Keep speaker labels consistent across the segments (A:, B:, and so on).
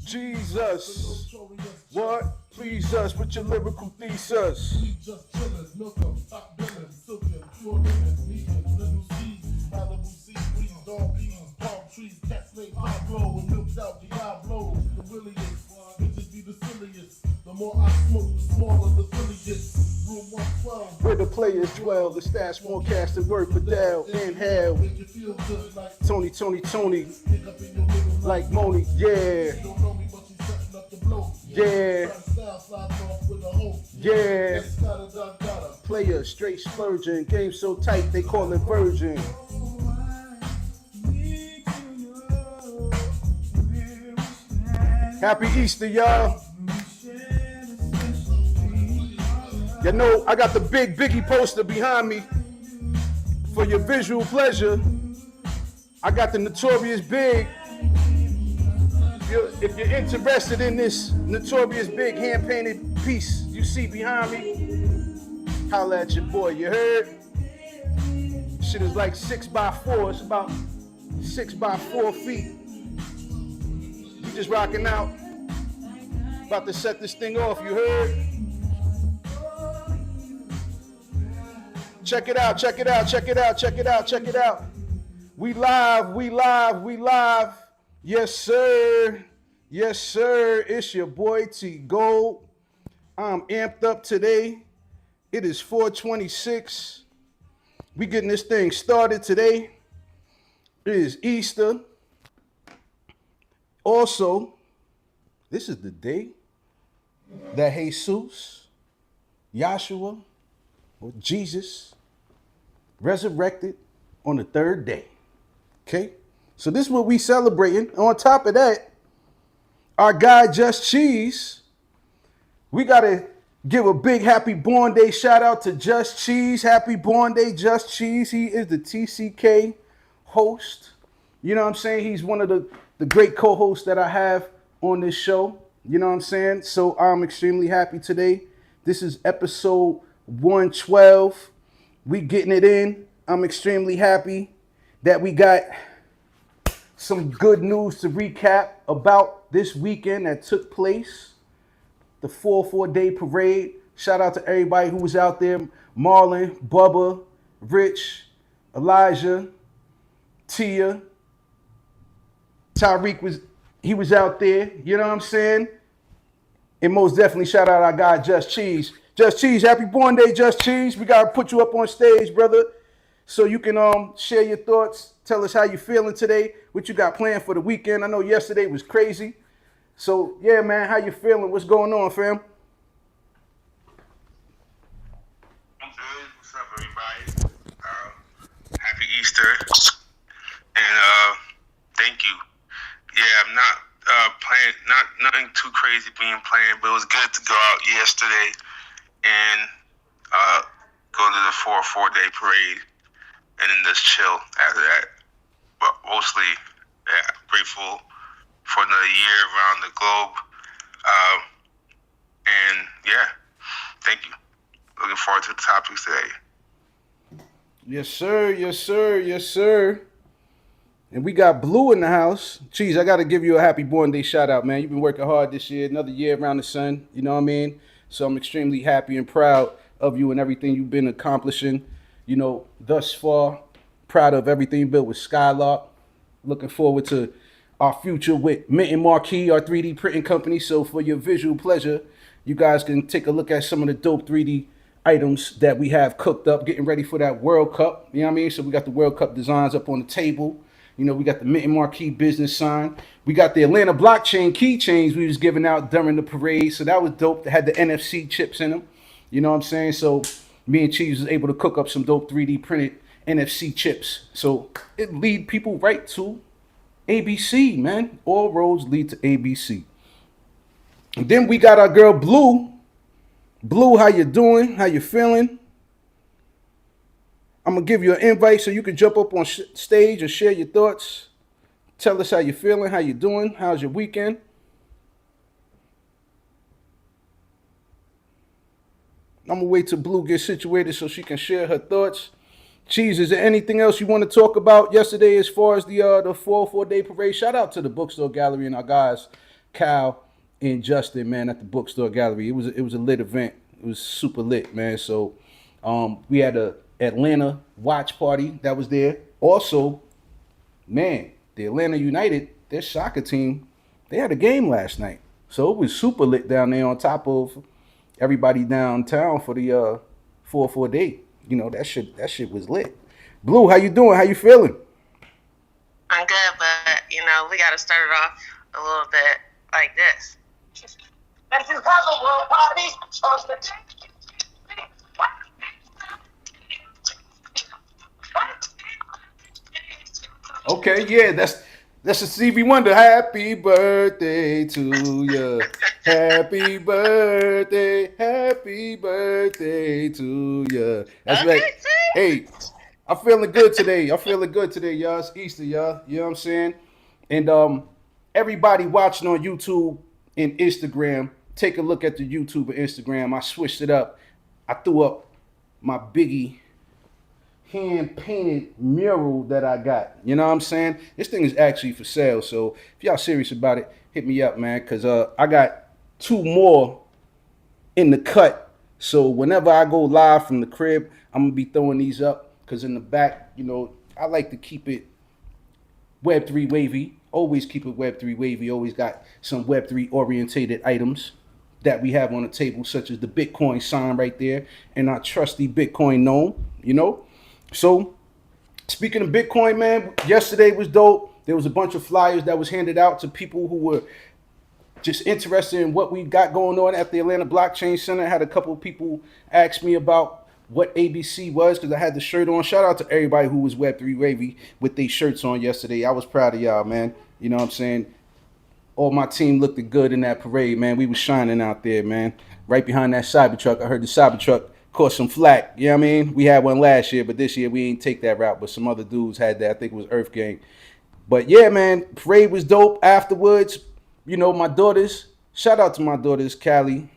A: Jesus. What? Please us with your lyrical thesis.
B: We just chillin', milk 'em, stop billin', silkin', pure living, vegan, little seeds, Malibu sea breeze, dog peas, palm trees, cats make Pablo, and milks out Diablo. The williest, bitches be the silliest. The more I smoke, the smaller the Philly gets. Room 112,
A: Where the players dwell, the stats more cast and work for Dell. Inhale.
B: make you feel good like
A: Tony,
B: pick up in your middle
A: like Moni, yeah.
B: You don't know me, but you setting up the blow.
A: Yeah.
B: Style slides off with a hoe.
A: Yeah.
B: Gotta.
A: Player straight splurging, game so tight they call it virgin. Happy Easter, y'all. You know, I got the big Biggie poster behind me for your visual pleasure. I got the Notorious Big. If you're interested in this Notorious Big hand-painted piece you see behind me, holla at your boy, you heard? Shit is like 6x4, it's about 6x4 feet. You just rocking out. About to set this thing off, you heard? Check it out, check it out, check it out, check it out, check it out. We live, we live, we live. Yes, sir. Yes, sir. It's your boy T.Gold. I'm amped up today. It is 4:26. We getting this thing started today. It is Easter. Also, this is the day that Jesus, Yahshua, or Jesus, resurrected on the third day. Okay? So this is what we celebrating. On top of that, our guy Just Cheeze, we gotta give a big happy born day shout out to Just Cheeze. Happy born day, Just Cheeze. He is the TCK host. You know what I'm saying? He's one of the great co-hosts that I have on this show. You know what I'm saying? So I'm extremely happy today. This is episode 112. We getting it in. I'm extremely happy that we got some good news to recap about this weekend that took place. The 4-4-day parade. Shout out to everybody who was out there. Marlon, Bubba, Rich, Elijah, Tia. Tyreek was out there. You know what I'm saying? And most definitely shout out our guy Just Cheeze. Just Cheeze, happy born day, Just Cheeze. We gotta put you up on stage, brother, so you can share your thoughts. Tell us how you feeling today, what you got planned for the weekend. I know yesterday was crazy. So yeah, man, how you feeling? What's going on, fam?
C: I'm good. What's up, everybody? Happy Easter, and thank you. Yeah, I'm not playing, nothing too crazy being planned, but it was good to go out yesterday and go to the 4-4-day parade and then just chill after that. But mostly, yeah, grateful for another year around the globe. And yeah, thank you. Looking forward to the topics today.
A: Yes, sir. Yes, sir. Yes, sir. And we got Blue in the house. Cheeze, I got to give you a happy born day shout out, man. You've been working hard this year, another year around the sun. You know what I mean? So I'm extremely happy and proud of you and everything you've been accomplishing, you know, thus far. Proud of everything you built with Skylark. Looking forward to our future with Mint and Marquee, our 3D printing company. So for your visual pleasure, you guys can take a look at some of the dope 3D items that we have cooked up, getting ready for that World Cup. You know what I mean? So we got the World Cup designs up on the table. You know, we got the Mint and Marquee business sign. We got the Atlanta blockchain keychains we was giving out during the parade. So that was dope. They had the NFC chips in them. You know what I'm saying? So me and Cheeze was able to cook up some dope 3D printed NFC chips. So it lead people right to ABC, man. All roads lead to ABC. And then we got our girl Blue. Blue, how you doing? How you feeling? I'm going to give you an invite so you can jump up on stage and share your thoughts. Tell us how you feeling, how you doing, how's your weekend? I'm going to wait till Blue gets situated so she can share her thoughts. Cheeze, is there anything else you want to talk about yesterday as far as the 4-4-day parade? Shout out to the bookstore gallery and our guys Cal, and Justin, man, at the bookstore gallery. It was a lit event. It was super lit, man. So we had a Atlanta watch party that was there. Also, man, the Atlanta United, their soccer team, they had a game last night. So it was super lit down there on top of everybody downtown for the 4-4 day. You know, that shit was lit. Blue, how you doing? How you feeling?
D: I'm good, but we got to start it off a little bit like this. And you have a world party on the
A: Okay, yeah, that's a Stevie Wonder. Happy birthday to you. Happy birthday to you. That's
D: Okay,
A: right. Hey, I'm feeling good today. Y'all. It's Easter, y'all. You know what I'm saying? And everybody watching on YouTube and Instagram, take a look at the YouTube and Instagram. I switched it up. I threw up my Biggie hand painted mural that I got. You know what I'm saying? This thing is actually for sale. So if y'all serious about it, hit me up, man. Cause I got 2 more in the cut. So whenever I go live from the crib, I'm gonna be throwing these up. Cause in the back, I like to keep it Web3 wavy. Always keep it Web3 wavy. Always got some Web3 orientated items that we have on the table, such as the Bitcoin sign right there and our trusty Bitcoin gnome. So, speaking of Bitcoin, man, yesterday was dope. There was a bunch of flyers that was handed out to people who were just interested in what we got going on at the Atlanta Blockchain Center. I had a couple of people ask me about what ABC was because I had the shirt on. Shout out to everybody who was Web3 Wavy with their shirts on yesterday. I was proud of y'all, man. You know what I'm saying? All my team looked good in that parade, man. We was shining out there, man. Right behind that Cybertruck. I heard the Cybertruck caught some flack. You know what I mean? We had one last year, but this year we ain't take that route. But some other dudes had that. I think it was Earth Gang. But yeah, man, parade was dope. Afterwards, my daughters, shout out to my daughters, Callie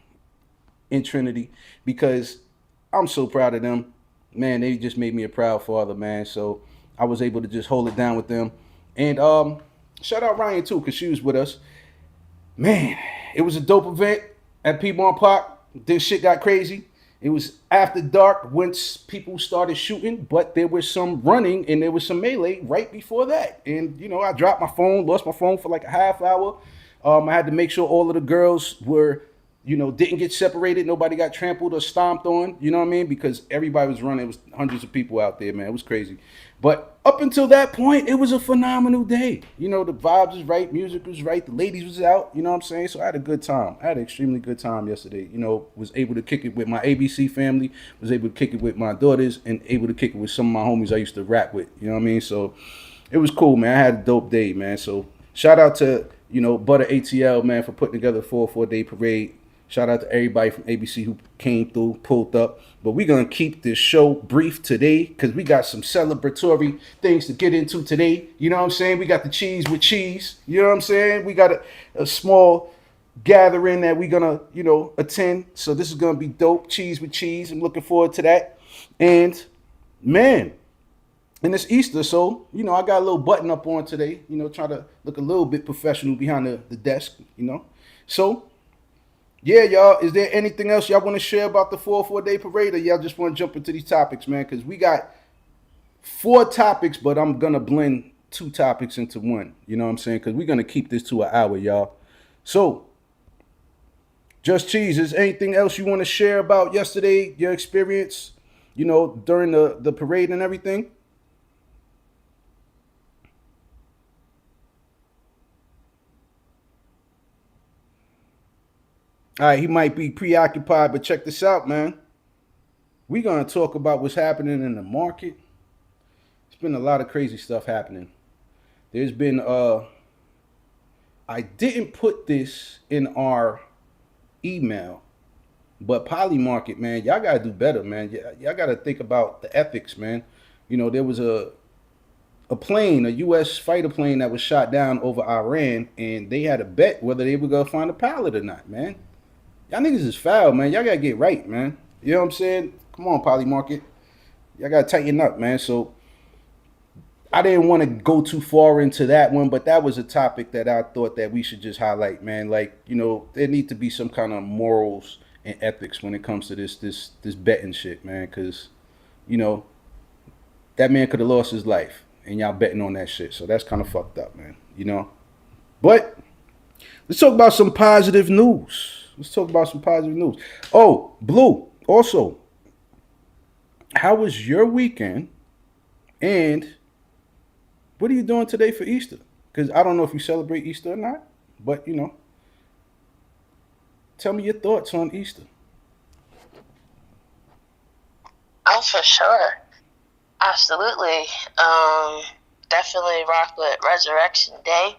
A: and Trinity, because I'm so proud of them. Man, they just made me a proud father, man. So I was able to just hold it down with them. And shout out Ryan too, because she was with us. Man, it was a dope event at Piedmont Park. Then shit got crazy. It was after dark once people started shooting, but there was some running and there was some melee right before that. And, I dropped my phone, lost my phone for like a half hour. I had to make sure all of the girls were, didn't get separated. Nobody got trampled or stomped on, you know what I mean? Because everybody was running. It was hundreds of people out there, man. It was crazy. But up until that point, it was a phenomenal day. The vibes was right, music was right, the ladies was out, you know what I'm saying? So I had a good time. I had an extremely good time yesterday. Was able to kick it with my ABC family, was able to kick it with my daughters, and able to kick it with some of my homies I used to rap with, you know what I mean? So it was cool, man. I had a dope day, man. So shout out to, Butter ATL, man, for putting together a 4-4-day parade. Shout out to everybody from ABC who came through, pulled up. But we're going to keep this show brief today because we got some celebratory things to get into today. You know what I'm saying? We got the Cheeze with Cheeze. You know what I'm saying? We got a small gathering that we're going to, attend. So this is going to be dope. Cheeze with Cheeze. I'm looking forward to that. And, man, and it's Easter, so, I got a little button up on today. Try to look a little bit professional behind the desk, So, yeah, y'all, is there anything else y'all want to share about the 4-4-day parade, or y'all just want to jump into these topics, man? Because we got 4 topics, but I'm going to blend 2 topics into one. You know what I'm saying? Because we're going to keep this to an hour, y'all. So, Just Cheeze, is anything else you want to share about yesterday, your experience, during the parade and everything? All right, he might be preoccupied, but check this out, man. We're going to talk about what's happening in the market. There's been a lot of crazy stuff happening. There's been, I didn't put this in our email, but Polymarket, man, y'all got to do better, man. Y'all got to think about the ethics, man. There was a plane, a U.S. fighter plane that was shot down over Iran, and they had a bet whether they were going to find a pilot or not, man. Y'all niggas is foul, man. Y'all got to get right, man. You know what I'm saying? Come on, Polymarket. Y'all got to tighten up, man. So I didn't want to go too far into that one, but that was a topic that I thought that we should just highlight, man. Like, there need to be some kind of morals and ethics when it comes to this betting shit, man. Because you know that man could have lost his life, and y'all betting on that shit. So that's kind of fucked up, man. But let's talk about some positive news. Oh, Blue. Also, how was your weekend? And what are you doing today for Easter? Because I don't know if you celebrate Easter or not, but tell me your thoughts on Easter.
D: Oh, for sure. Absolutely. Definitely rock with Resurrection Day.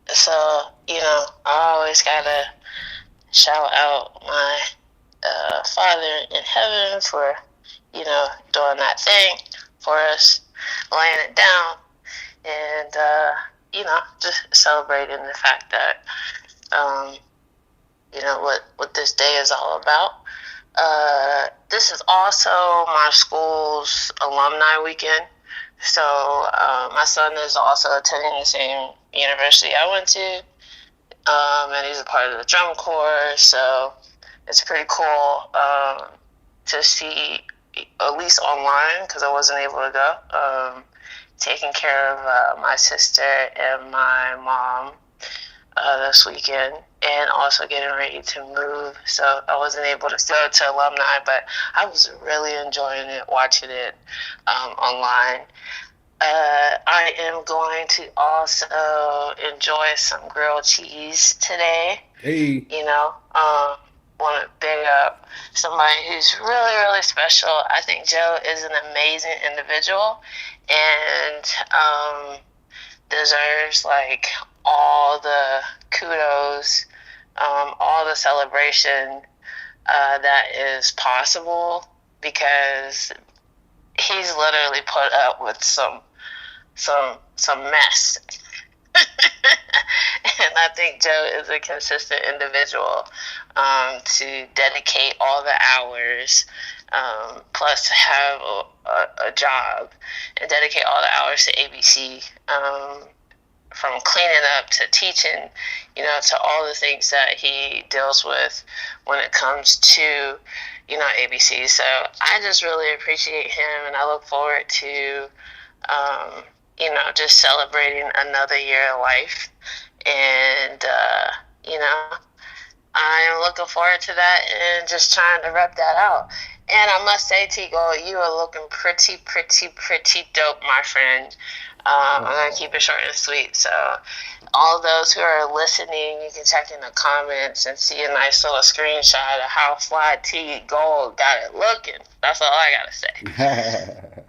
D: So, I always gotta shout out my Father in heaven for, doing that thing for us, laying it down, and, just celebrating the fact that, what this day is all about. This is also my school's alumni weekend. So my son is also attending the same university I went to, and he's a part of the drum corps. So it's pretty cool to see, at least online, because I wasn't able to go, taking care of my sister and my mom this weekend, and also getting ready to move. So I wasn't able to go to alumni, but I was really enjoying it, watching it online. I am going to also enjoy some grilled cheese today.
A: Hey.
D: Want to big up somebody who's really, really special. I think Joe is an amazing individual and deserves like all the kudos, all the celebration that is possible, because he's literally put up with some mess. And I think Joe is a consistent individual to dedicate all the hours, plus have a job, and dedicate all the hours to ABC, from cleaning up to teaching, to all the things that he deals with when it comes to, ABC. So I just really appreciate him, and I look forward to, just celebrating another year of life. And, I am looking forward to that and just trying to rep that out. And I must say, T.Gold, you are looking pretty dope, my friend. I'm going to keep it short and sweet. So all those who are listening, you can check in the comments and see a nice little screenshot of how fly T.Gold got it looking. That's all I got to say.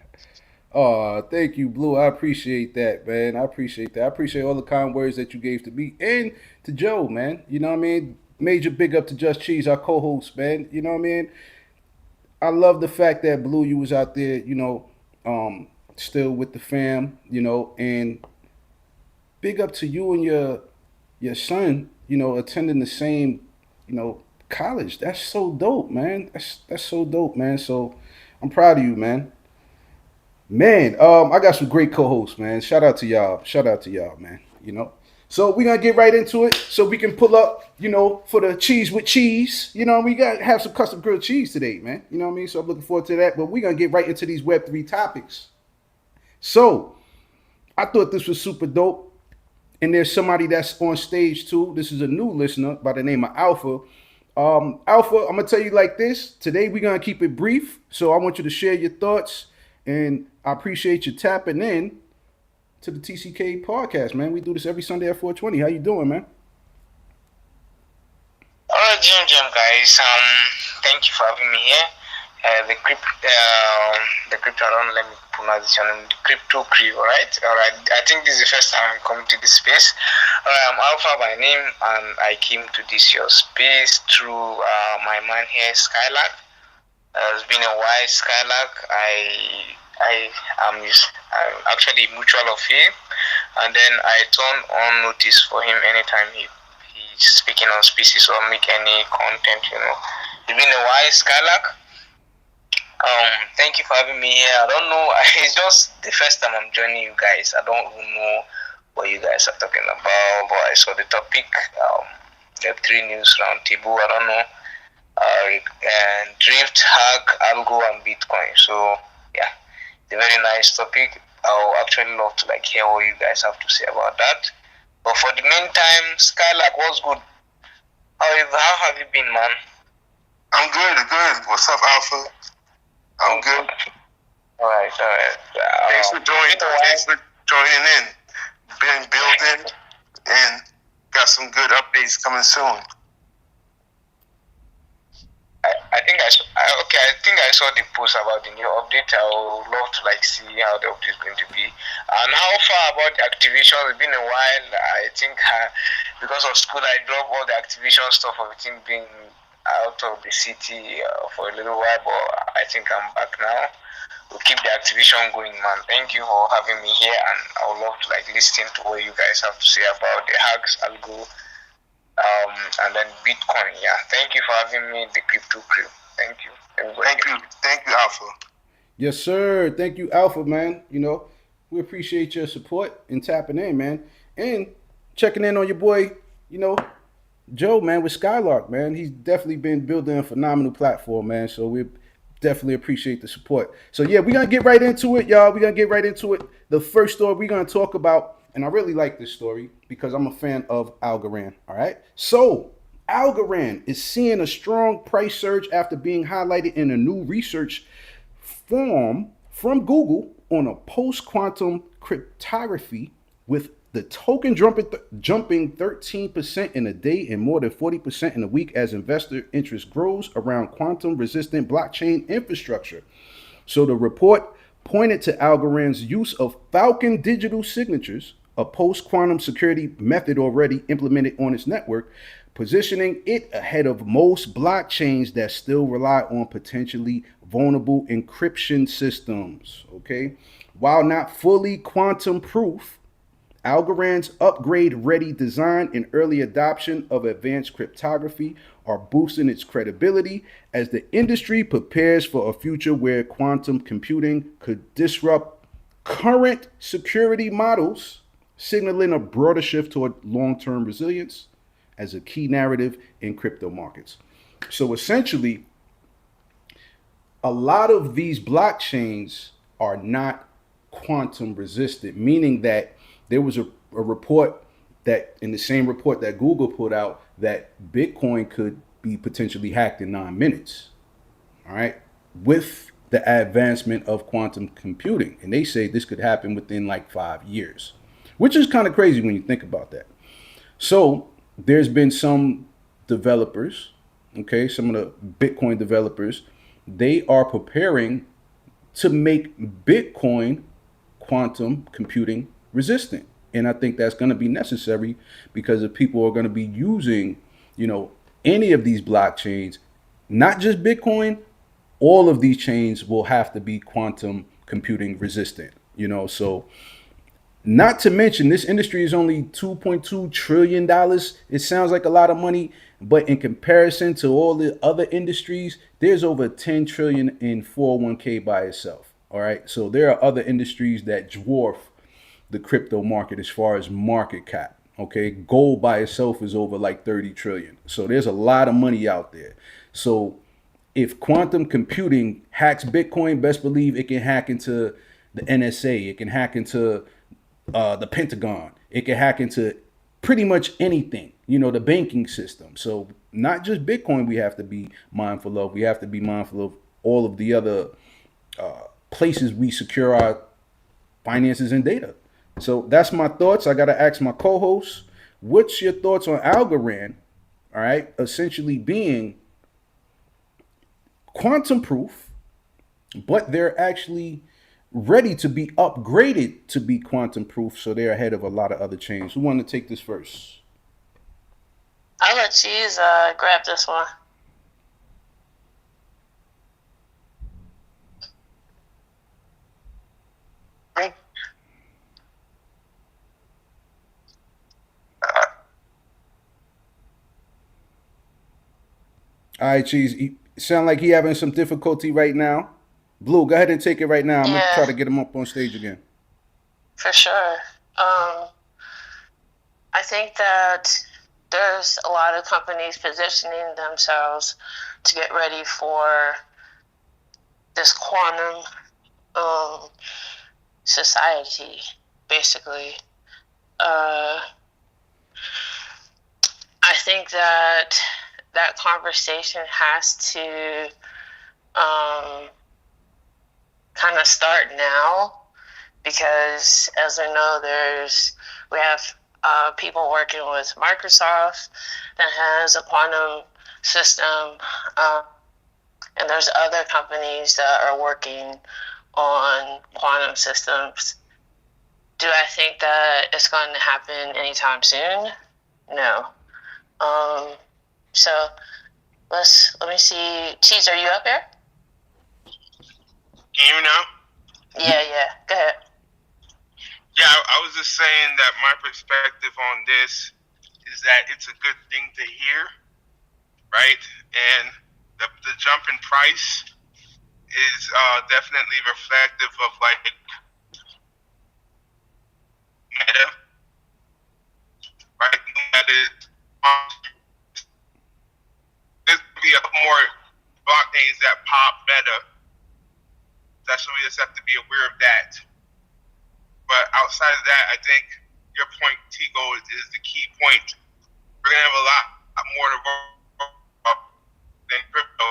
A: Oh, thank you, Blue. I appreciate that, man. I appreciate all the kind words that you gave to me and to Joe, man. You know what I mean? Major big up to Just Cheeze, our co-host, man. You know what I mean? I love the fact that, Blue, you was out there, still with the fam, and big up to you and your son, attending the same, college. That's so dope, man. That's so dope, man. So I'm proud of you, man. Man, I got some great co-hosts, man. Shout out to y'all, man. So we're gonna get right into it so we can pull up, for the cheese with cheese. We gotta have some custom grilled cheese today, man. You know what I mean? So I'm looking forward to that. But we're gonna get right into these Web3 topics. So I thought this was super dope. And there's somebody that's on stage too. This is a new listener by the name of Alpha. Alpha, I'm gonna tell you like this. Today we're gonna keep it brief. So I want you to share your thoughts. And I appreciate you tapping in to the TCK podcast, man. We do this every Sunday at 4:20. How you doing, man?
C: All right, Jim, guys. Thank you for having me here. The crypto, I don't let me pronounce this name. The crypto crew, all right? I think this is the first time I'm coming to this space. I'm Alpha by name, and I came to this your space through my man here, Skylark. It's been a while, Skylark. I'm actually a mutual of him, and then I turn on notice for him anytime he's speaking on species or make any content. It's been a while, Skylark. Thank you for having me here. I don't know. It's just the first time I'm joining you guys. I don't even know what you guys are talking about, but I saw the topic. Web3 news roundtable. I don't know. And drift, hack, algo, and Bitcoin. So yeah, it's a very nice topic. I would actually love to like hear what you guys have to say about that. But for the meantime, Skylark, what's good? How have you been, man? I'm good. What's up, Alpha? I'm good. All right. Thanks for joining. Thanks for joining in. Been building and got some good updates coming soon. I think I think I saw the post about the new update. I would love to like see how the update is going to be. And how far about the activation? It's been a while. I think because of school, I dropped all the activation stuff of it being out of the city for a little while, but I think I'm back now. We'll keep the activation going, man. Thank you for having me here, and I would love to like listen to what you guys have to say about the hacks, algo, and then Bitcoin. Yeah, thank you for having me in the crypto crew. Thank you. Thank you, Alpha.
A: Yes, sir. Thank you, Alpha, man. You know, we appreciate your support and tapping in, man, and checking in on your boy. You know, Joe, man, with Skylark, man. He's definitely been building a phenomenal platform, man. So we definitely appreciate the support. So yeah, we're gonna get right into it, y'all. We're gonna get right into it. The first story we're gonna talk about, and I really like this story because I'm a fan of Algorand. All right. So Algorand is seeing a strong price surge after being highlighted in a new research form from Google on a post-quantum cryptography, with the token jumping 13% in a day and more than 40% in a week as investor interest grows around quantum-resistant blockchain infrastructure. So the report pointed to Algorand's use of Falcon digital signatures, a post-quantum security method already implemented on its network, positioning it ahead of most blockchains that still rely on potentially vulnerable encryption systems. Okay, while not fully quantum proof, Algorand's upgrade-ready design and early adoption of advanced cryptography are boosting its credibility as the industry prepares for a future where quantum computing could disrupt current security models, signaling a broader shift toward long-term resilience as a key narrative in crypto markets. So essentially, a lot of these blockchains are not quantum resistant, meaning that there was a report that in the same report that Google put out that Bitcoin could be potentially hacked in 9 minutes. All right. With the advancement of quantum computing. And they say this could happen within like 5 years, which is kind of crazy when you think about that. So there's been some developers, okay, some of the Bitcoin developers, they are preparing to make Bitcoin quantum computing resistant. And I think that's going to be necessary because if people are going to be using, you know, any of these blockchains, not just Bitcoin, all of these chains will have to be quantum computing resistant, you know. So not to mention, this industry is only $2.2 trillion. It sounds like a lot of money, but in comparison to all the other industries, there's over 10 trillion in 401k by itself. All right. So there are other industries that dwarf the crypto market as far as market cap. Okay. Gold by itself is over like 30 trillion. So there's a lot of money out there. So if quantum computing hacks Bitcoin, best believe it can hack into the NSA. It can hack into the Pentagon. It can hack into pretty much anything, you know, the banking system. So not just Bitcoin we have to be mindful of. We have to be mindful of all of the other places we secure our finances and data. So that's my thoughts. I got to ask my co-host, what's your thoughts on Algorand? All right, essentially being quantum proof, but they're actually ready to be upgraded to be quantum proof, so they're ahead of a lot of other chains. Who want to take this first?
D: I'll let Cheeze grab this one.
A: All right, Cheeze. Sound like he having some difficulty right now. Blue, go ahead and take it right now. I'm gonna
D: Yeah,
A: try to get him up on stage again.
D: for sure. I think that there's a lot of companies positioning themselves to get ready for this quantum society, basically. I think that that conversation has to kind of start now, because as we know, we have people working with Microsoft that has a quantum system, and there's other companies that are working on quantum systems. Do I think that it's going to happen anytime soon? No. So let me see. Cheeze, are you up here?
C: Can you hear me now?
D: Yeah. Go ahead.
C: Yeah, I was just saying that my perspective on this is that it's a good thing to hear, right? And the jump in price is definitely reflective of like meta, right? That is, there's gonna be a more blockchains that pop meta. That's why we just have to be aware of that. But outside of that, I think your point, T.Gold, is the key point. We're gonna have a lot more to work than crypto.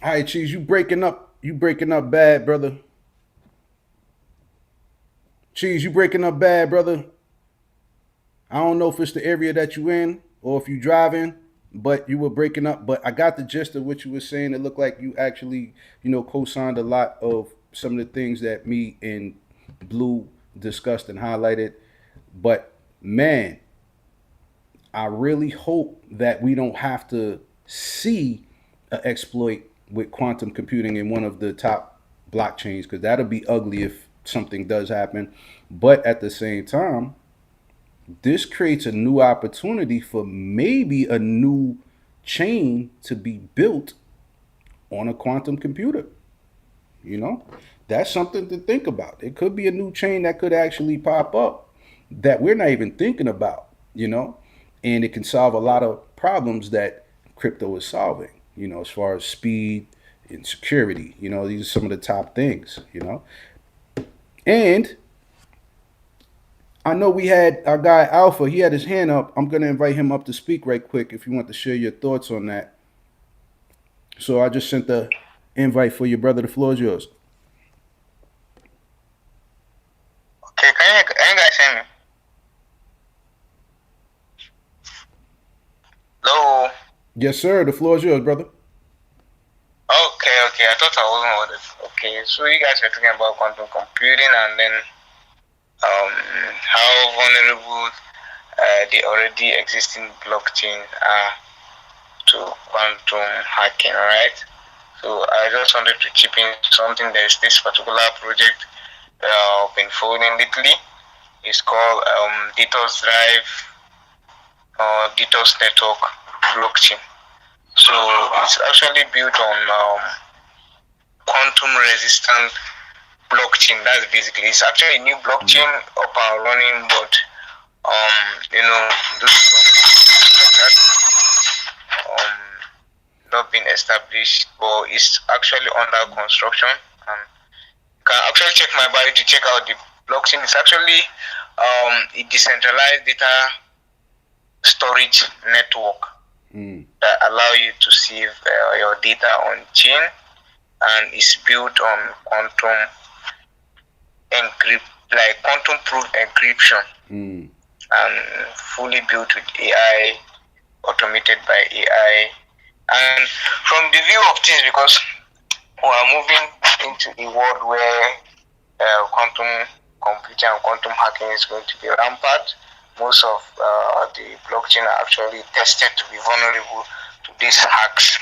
A: All right, Cheese, you breaking up. You breaking up bad, brother. Cheese, you breaking up bad, brother. I don't know if it's the area that you in or if you driving, but you were breaking up. But I got the gist of what you were saying. It looked like you actually, co-signed a lot of some of the things that me and Blue discussed and highlighted. But man, I really hope that we don't have to see an exploit with quantum computing in one of the top blockchains, because that'll be ugly if something does happen. But at the same time, this creates a new opportunity for maybe a new chain to be built on a quantum computer. You know, that's something to think about. It could be a new chain that could actually pop up that we're not even thinking about, and it can solve a lot of problems that crypto is solving, as far as speed and security. These are some of the top things. And I know we had our guy Alpha. He had his hand up. I'm going to invite him up to speak right quick if you want to share your thoughts on that. So I just sent the invite for your brother. The floor is yours.
E: Okay, can you guys hear me? Hello?
A: Yes, sir. The floor is yours, brother.
E: Okay, I thought I wasn't on it. Okay, so you guys were talking about quantum computing and then how vulnerable the already existing blockchains are to quantum hacking, right? So I just wanted to chip in something. There's this particular project I've been following lately. It's called Data's Drive or Data's Network blockchain. So it's actually built on quantum resistant blockchain. That's basically, it's actually a new blockchain up and running, but not been established, but it's actually under construction. And you can actually check my bio to check out the blockchain. It's actually a decentralized data storage network that allow you to save your data on chain, and it's built on quantum proof encryption, and fully built with AI, automated by AI. And from the view of things, because we are moving into a world where quantum computing and quantum hacking is going to be rampant, most of the blockchain are actually tested to be vulnerable to these hacks.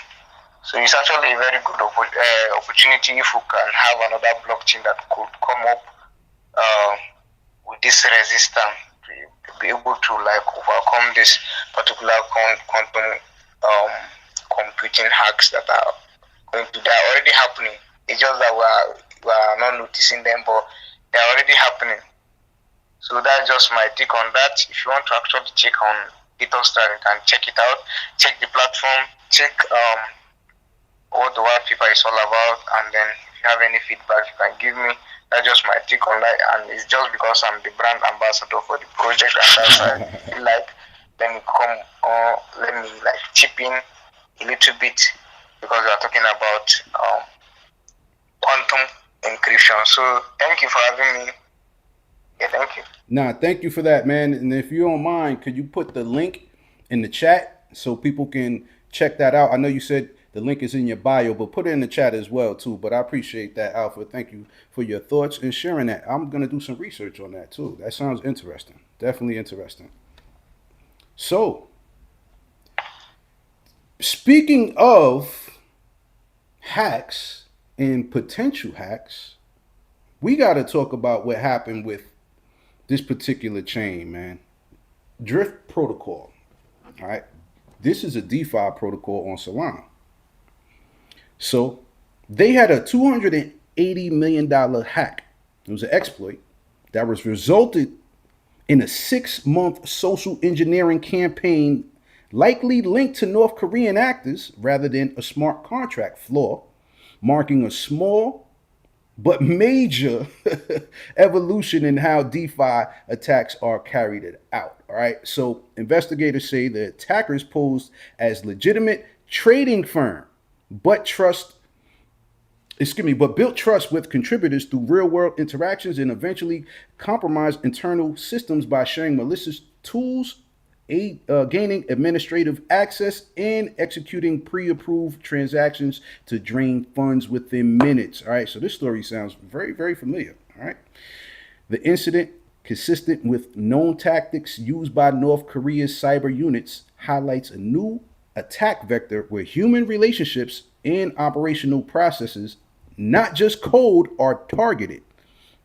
E: So it's actually a very good opportunity if we can have another blockchain that could come up with this resistance to be able to like overcome this particular quantum computing hacks that are already happening. It's just that we're not noticing them, but they're already happening. So that's just my take on that. If you want to actually check on GitHub, you can check it out. Check the platform. Check what the white paper is all about, and then if you have any feedback, you can give me. That's just my take on that, and it's just because I'm the brand ambassador for the project, and that's why I feel like let me like chip in a little bit, because we are talking about quantum encryption. So thank you for having me. Yeah, thank you.
A: Nah, thank you for that, man. And if you don't mind, could you put the link in the chat so people can check that out? I know you said the link is in your bio, but put it in the chat as well too. But I appreciate that, Alpha. Thank you for your thoughts and sharing that. I'm gonna do some research on that too. That sounds interesting. Definitely interesting. So, speaking of hacks and potential hacks, we got to talk about what happened with this particular chain, man. Drift protocol. All right. This is a DeFi protocol on Solana. So they had a $280 million hack. It was an exploit that was resulted in a 6-month social engineering campaign, likely linked to North Korean actors rather than a smart contract flaw, marking a small but major evolution in how DeFi attacks are carried out. All right. So investigators say the attackers posed as legitimate trading firm, but built trust with contributors through real-world interactions and eventually compromised internal systems by sharing malicious tools, gaining administrative access, and executing pre-approved transactions to drain funds within minutes. All right, so this story sounds very, very familiar. All right. The incident, consistent with known tactics used by North Korea's cyber units, highlights a new attack vector where human relationships and operational processes, not just code, are targeted.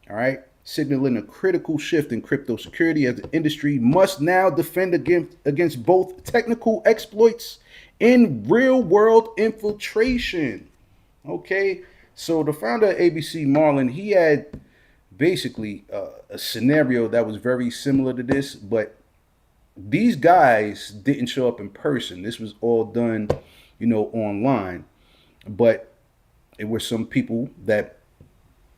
A: All right, signaling a critical shift in crypto security as the industry must now defend against both technical exploits and real-world infiltration. Okay, so the founder of ABC, Marlon, he had basically a scenario that was very similar to this, but these guys didn't show up in person. This was all done, online. But it were some people that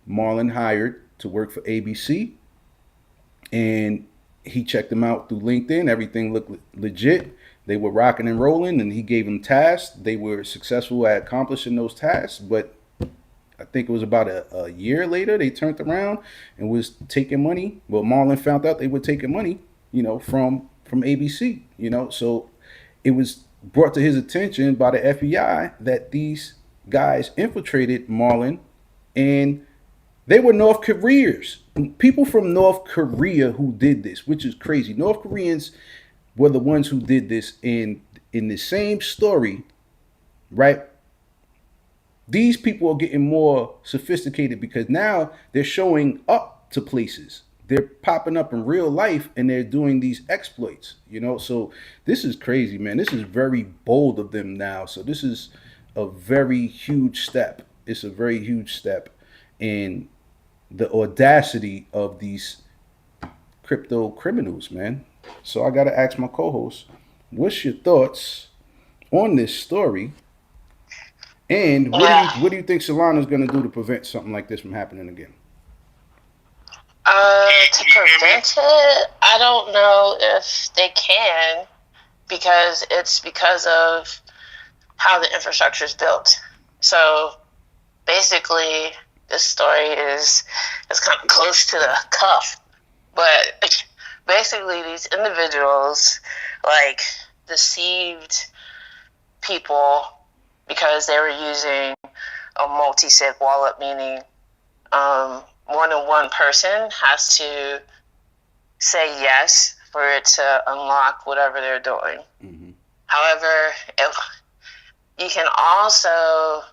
A: Marlon hired to work for ABC, and he checked them out through LinkedIn. Everything looked legit. They were rocking and rolling, and he gave them tasks. They were successful at accomplishing those tasks, but I think it was about a year later they turned around and was taking money. Well, Marlon found out they were taking money, from ABC, so it was brought to his attention by the FBI that these guys infiltrated Marlon, and they were North Koreans, people from North Korea who did this, which is crazy. North Koreans were the ones who did this, and in the same story, right? These people are getting more sophisticated because now they're showing up to places. They're popping up in real life and they're doing these exploits, So this is crazy, man. This is very bold of them now. So this is a very huge step. It's a very huge step in the audacity of these crypto criminals, man. So I got to ask my co-host, what's your thoughts on this story? And what do you think Solana's going to do to prevent something like this from happening again?
D: To prevent it, I don't know if they can, because of how the infrastructure is built. So basically, this story is kind of close to the cuff, but basically these individuals deceived people because they were using a multi-sig wallet, meaning more than one person has to say yes for it to unlock whatever they're doing. Mm-hmm. However, you can also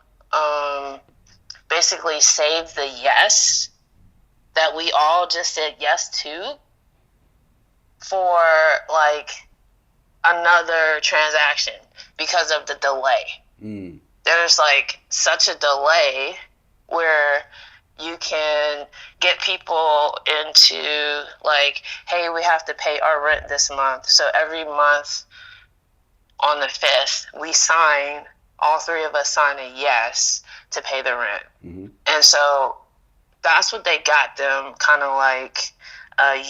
D: basically save the yes that we all just said yes to for like another transaction because of the delay. There's like such a delay where you can get people into like, hey, we have to pay our rent this month. So every month on the 5th, all three of us sign a yes to pay the rent. And so that's what they got them kind of like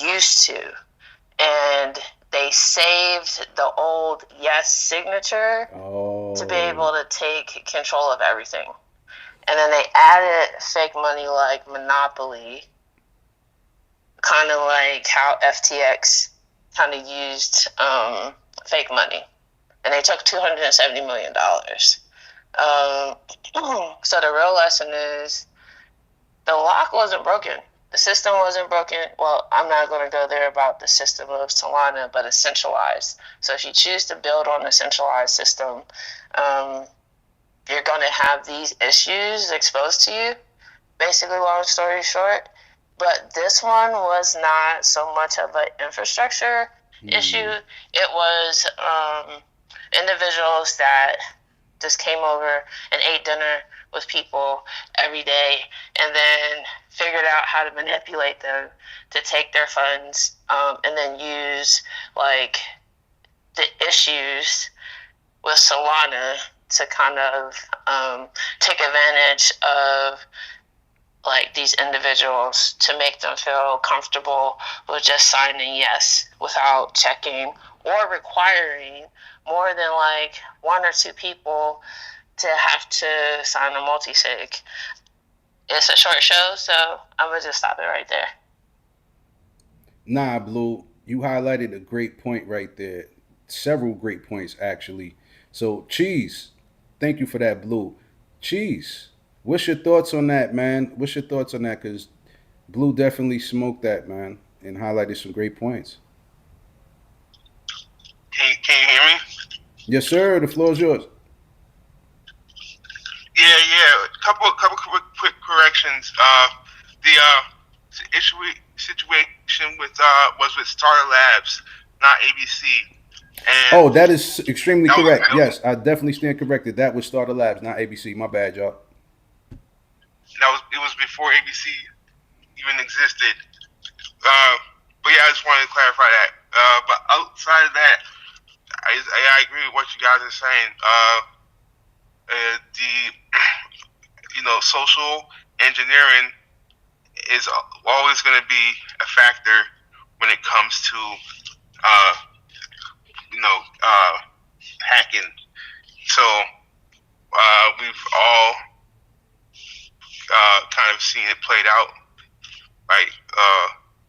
D: used to. And they saved the old yes signature to be able to take control of everything. And then they added fake money like Monopoly, kind of like how FTX kind of used fake money. And they took $270 million. So the real lesson is the lock wasn't broken. The system wasn't broken. Well, I'm not going to go there about the system of Solana, but it's centralized. So if you choose to build on a centralized system, you're going to have these issues exposed to you, basically, long story short. But this one was not so much of an infrastructure issue. It was individuals that just came over and ate dinner with people every day and then figured out how to manipulate them to take their funds and then use like the issues with Solana to kind of take advantage of like these individuals to make them feel comfortable with just signing yes without checking or requiring more than like one or two people to have to sign a multi-sig. It's a short show, so I'm going to just stop it right there.
A: Nah, Blue, you highlighted a great point right there. Several great points, actually. So, Cheeze, thank you for that, Blue. Cheeze, what's your thoughts on that, man? What's your thoughts on that? Because Blue definitely smoked that, man, and highlighted some great points.
C: Can you hear me?
A: Yes, sir. The floor is yours.
C: Yeah. Couple quick corrections. The situation was with Starter Labs, not ABC. And
A: that is extremely correct. Yes, I definitely stand corrected. That was Starter Labs, not ABC. My bad, y'all.
C: It was before ABC even existed. But yeah, I just wanted to clarify that. But outside of that, I agree with what you guys are saying. Social engineering is always going to be a factor when it comes to hacking. So we've all kind of seen it played out, right?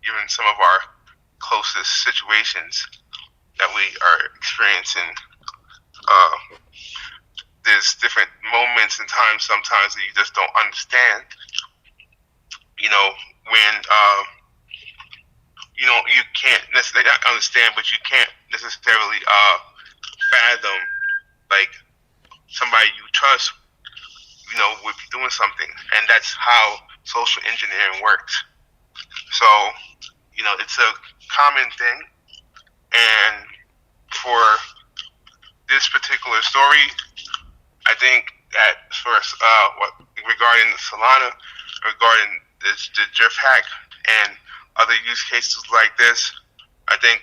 C: Even some of our closest situations that we are experiencing. There's different moments and times sometimes that you just don't understand. When you can't necessarily not understand, but you can't necessarily fathom like somebody you trust, would be doing something, and that's how social engineering works. So, it's a common thing, and for this particular story, I think that first, regarding Solana, regarding the drift hack and other use cases like this, I think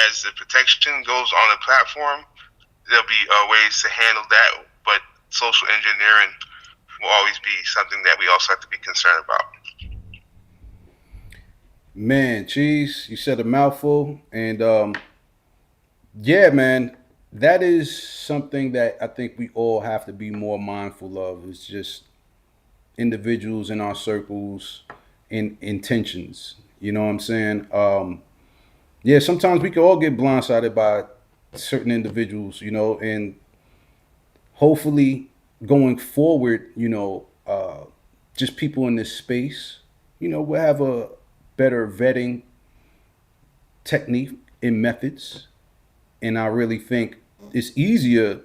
C: as the protection goes on the platform, there'll be ways to handle that. But social engineering will always be something that we also have to be concerned about.
A: Man, Cheeze, you said a mouthful, and yeah, man, that is something that I think we all have to be more mindful of. It's just individuals in our circles and intentions. You know what I'm saying? Yeah, sometimes we can all get blindsided by certain individuals, and hopefully going forward, just people in this space, we'll have a better vetting technique and methods. And I really think it's easier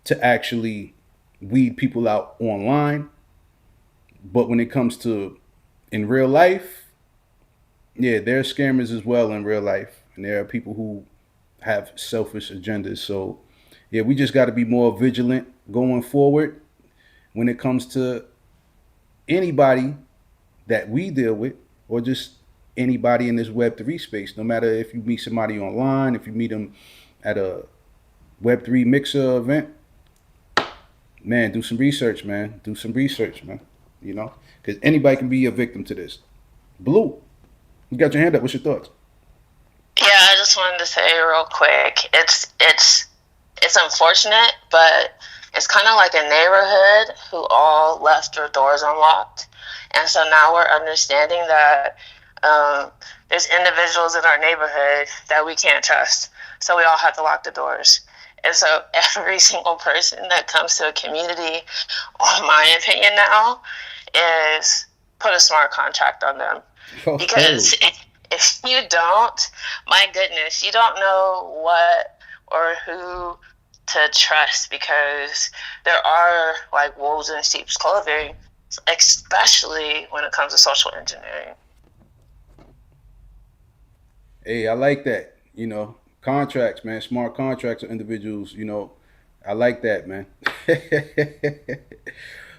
A: to actually weed people out online. But when it comes to in real life, yeah, there's scammers as well in real life. and there are people who have selfish agendas. So, yeah, we just got to be more vigilant going forward when it comes to anybody that we deal with, or just anybody in this Web3 space. No matter if you meet somebody online, if you meet them at a Web3 mixer event, man, do some research, man. Do some research, man. You know, because anybody can be a victim to this. Blue, you got your hand up. What's your thoughts?
D: Yeah, I just wanted to say real quick, it's unfortunate, but it's kind of like a neighborhood who all left their doors unlocked, and so now we're understanding that there's individuals in our neighborhood that we can't trust, so we all have to lock the doors. And so every single person that comes to a community, in my opinion now, is put a smart contract on them. Because if you don't, my goodness, you don't know what or who to trust, because there are like wolves in sheep's clothing, especially when it comes to social engineering.
A: Hey, I like that. You know, contracts, man. Smart contracts or individuals. You know, I like that, man.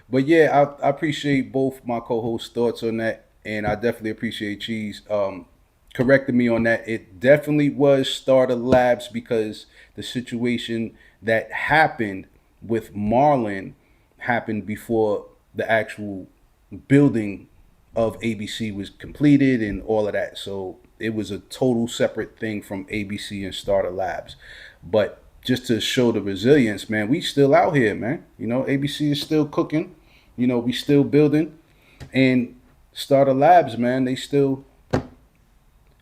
A: But yeah, I appreciate both my co-hosts' thoughts on that, and I definitely appreciate Cheese correcting me on that. It definitely was Starter Labs, because the situation that happened with Marlin happened before the actual building of ABC was completed and all of that. So it was a total separate thing from ABC and Starter Labs. But just to show the resilience, man, we still out here, man. You know, ABC is still cooking. You know, we still building. And Starter Labs, man, they still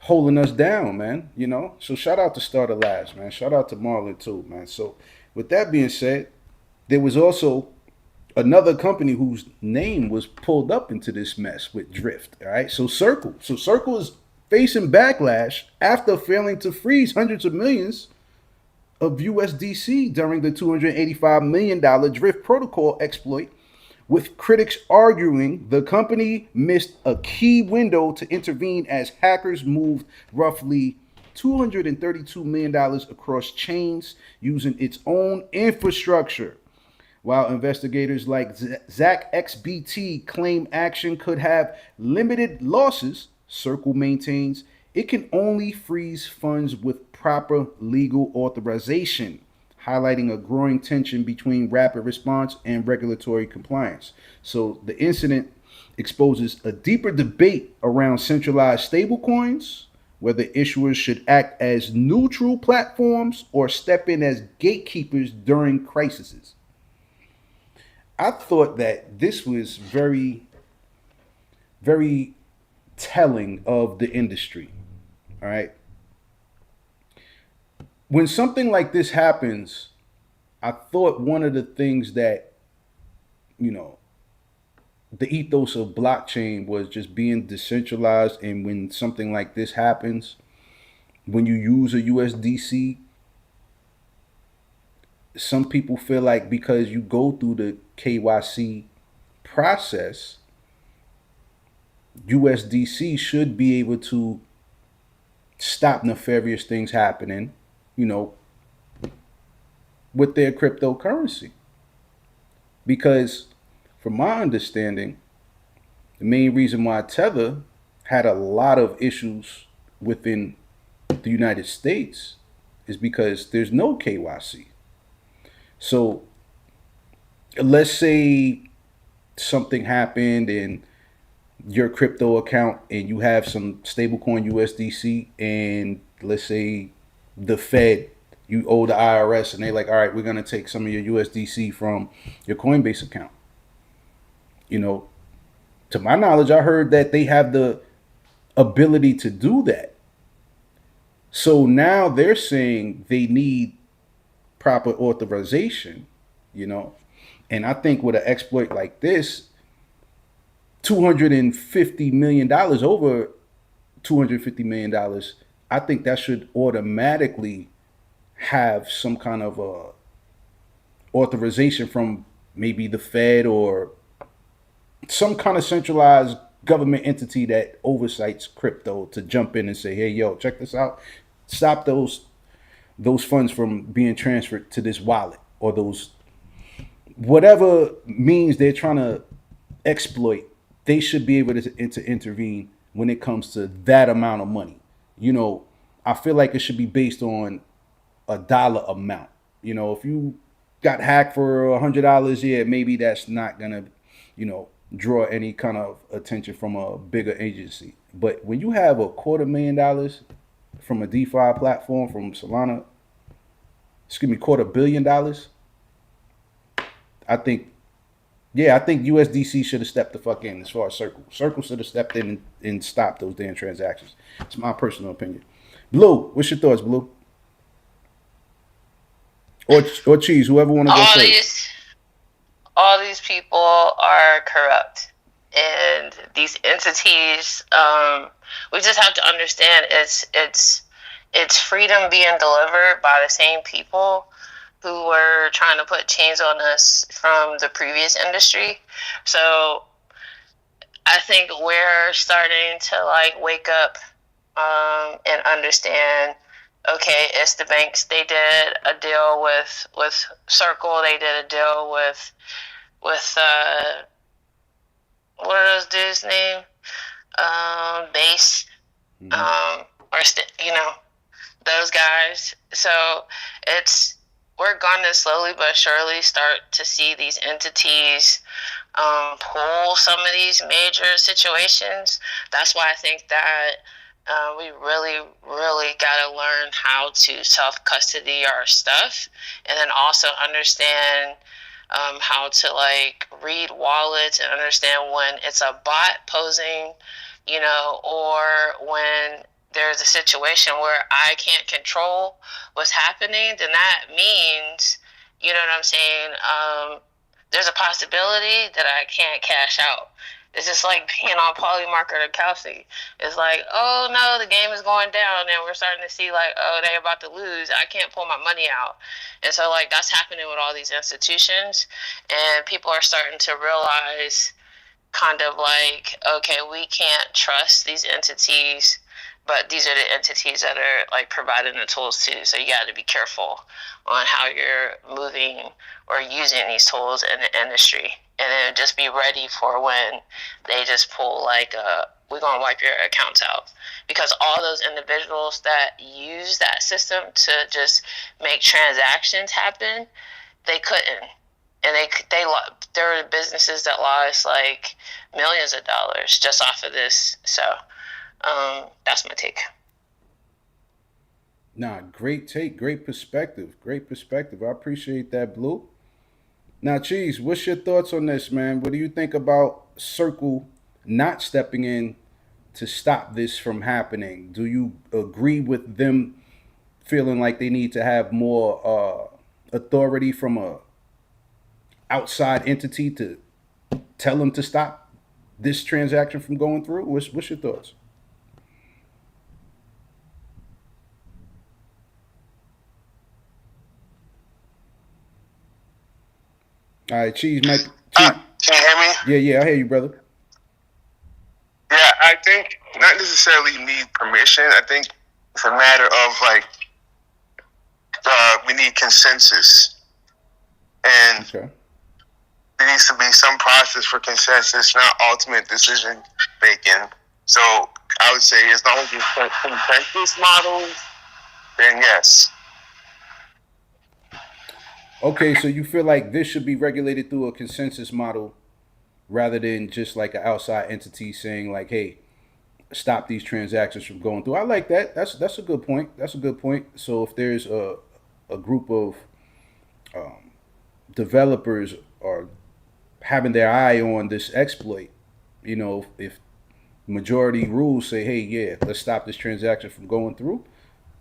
A: holding us down, man. You know, so shout out to Starter Labs, man. Shout out to Marlon too, man. So with that being said, there was also another company whose name was pulled up into this mess with Drift. All right, so Circle. So Circle is facing backlash after failing to freeze hundreds of millions of USDC during the $285 million Drift protocol exploit, with critics arguing the company missed a key window to intervene as hackers moved roughly $232 million across chains using its own infrastructure. While investigators like Zach XBT claim action could have limited losses, Circle maintains it can only freeze funds with proper legal authorization, highlighting a growing tension between rapid response and regulatory compliance. So the incident exposes a deeper debate around centralized stablecoins, whether issuers should act as neutral platforms or step in as gatekeepers during crises. I thought that this was very, very telling of the industry. All right. When something like this happens, I thought one of the things that, you know, the ethos of blockchain was just being decentralized. And when something like this happens, when you use a USDC, some people feel like because you go through the KYC process, USDC should be able to stop nefarious things happening, you know, with their cryptocurrency. Because from my understanding, the main reason why Tether had a lot of issues within the United States is because there's no KYC. So let's say something happened in your crypto account and you have some stablecoin USDC, and let's say the Fed, you owe the IRS, and they're like, all right, we're going to take some of your USDC from your Coinbase account. You know, to my knowledge, I heard that they have the ability to do that. So now they're saying they need proper authorization, you know. And I think with an exploit like this, $250 million, over $250 million, I think that should automatically have some kind of authorization from maybe the Fed or some kind of centralized government entity that oversights crypto to jump in and say, hey, yo, check this out. stop those funds from being transferred to this wallet or those whatever means they're trying to exploit. They should be able to intervene when it comes to that amount of money. You know, I feel like it should be based on a dollar amount. You know, if you got hacked for $100, yeah, maybe that's not gonna, draw any kind of attention from a bigger agency. But when you have $250,000 from a DeFi platform from Solana, excuse me, $250,000,000, I think, yeah, I think USDC should have stepped the fuck in as far as Circle. Circle should have stepped in and stopped those damn transactions. It's my personal opinion. Blue, what's your thoughts, Blue? Or Cheeze, whoever want to go first.
D: All these people are corrupt, and these entities. We just have to understand it's freedom being delivered by the same people who were trying to put chains on us from the previous industry. So I think we're starting to like wake up and understand. Okay, it's the banks. They did a deal with Circle. They did a deal with what are those dudes' name? Base, those guys. So we're going to slowly but surely start to see these entities pull some of these major situations. That's why I think that we really, really got to learn how to self-custody our stuff, and then also understand how to like read wallets and understand when it's a bot posing, or when there's a situation where I can't control what's happening, then that means, you know what I'm saying, there's a possibility that I can't cash out. It's just like being on Polymarket or Kalshi. It's like, oh no, the game is going down, and we're starting to see like, oh, they're about to lose. I can't pull my money out. And so like that's happening with all these institutions, and people are starting to realize kind of like, okay, we can't trust these entities, but these are the entities that are like providing the tools too. So you got to be careful on how you're moving or using these tools in the industry, and then just be ready for when they just pull like we're gonna wipe your accounts out, because all those individuals that use that system to just make transactions happen, they couldn't, and there were businesses that lost like millions of dollars just off of this. So that's my take.
A: Nah, great take, great perspective. I appreciate that, Blue. Now, Cheeze, what's your thoughts on this, man? What do you think about Circle not stepping in to stop this from happening? Do you agree with them feeling like they need to have more authority from a outside entity to tell them to stop this transaction from going through? What's your thoughts? All right, Cheeze, Mike.
C: Can you hear me?
A: Yeah, I hear you, brother.
C: Yeah, I think not necessarily need permission. I think it's a matter of like we need consensus, and
A: Okay.
C: there needs to be some process for consensus, not ultimate decision making. So I would say as long as it's consensus models, then yes.
A: Okay, so you feel like this should be regulated through a consensus model rather than just like an outside entity saying like, "Hey, stop these transactions from going through." I like that. That's a good point. So if there's a group of developers are having their eye on this exploit, if majority rules say, "Hey, yeah, let's stop this transaction from going through,"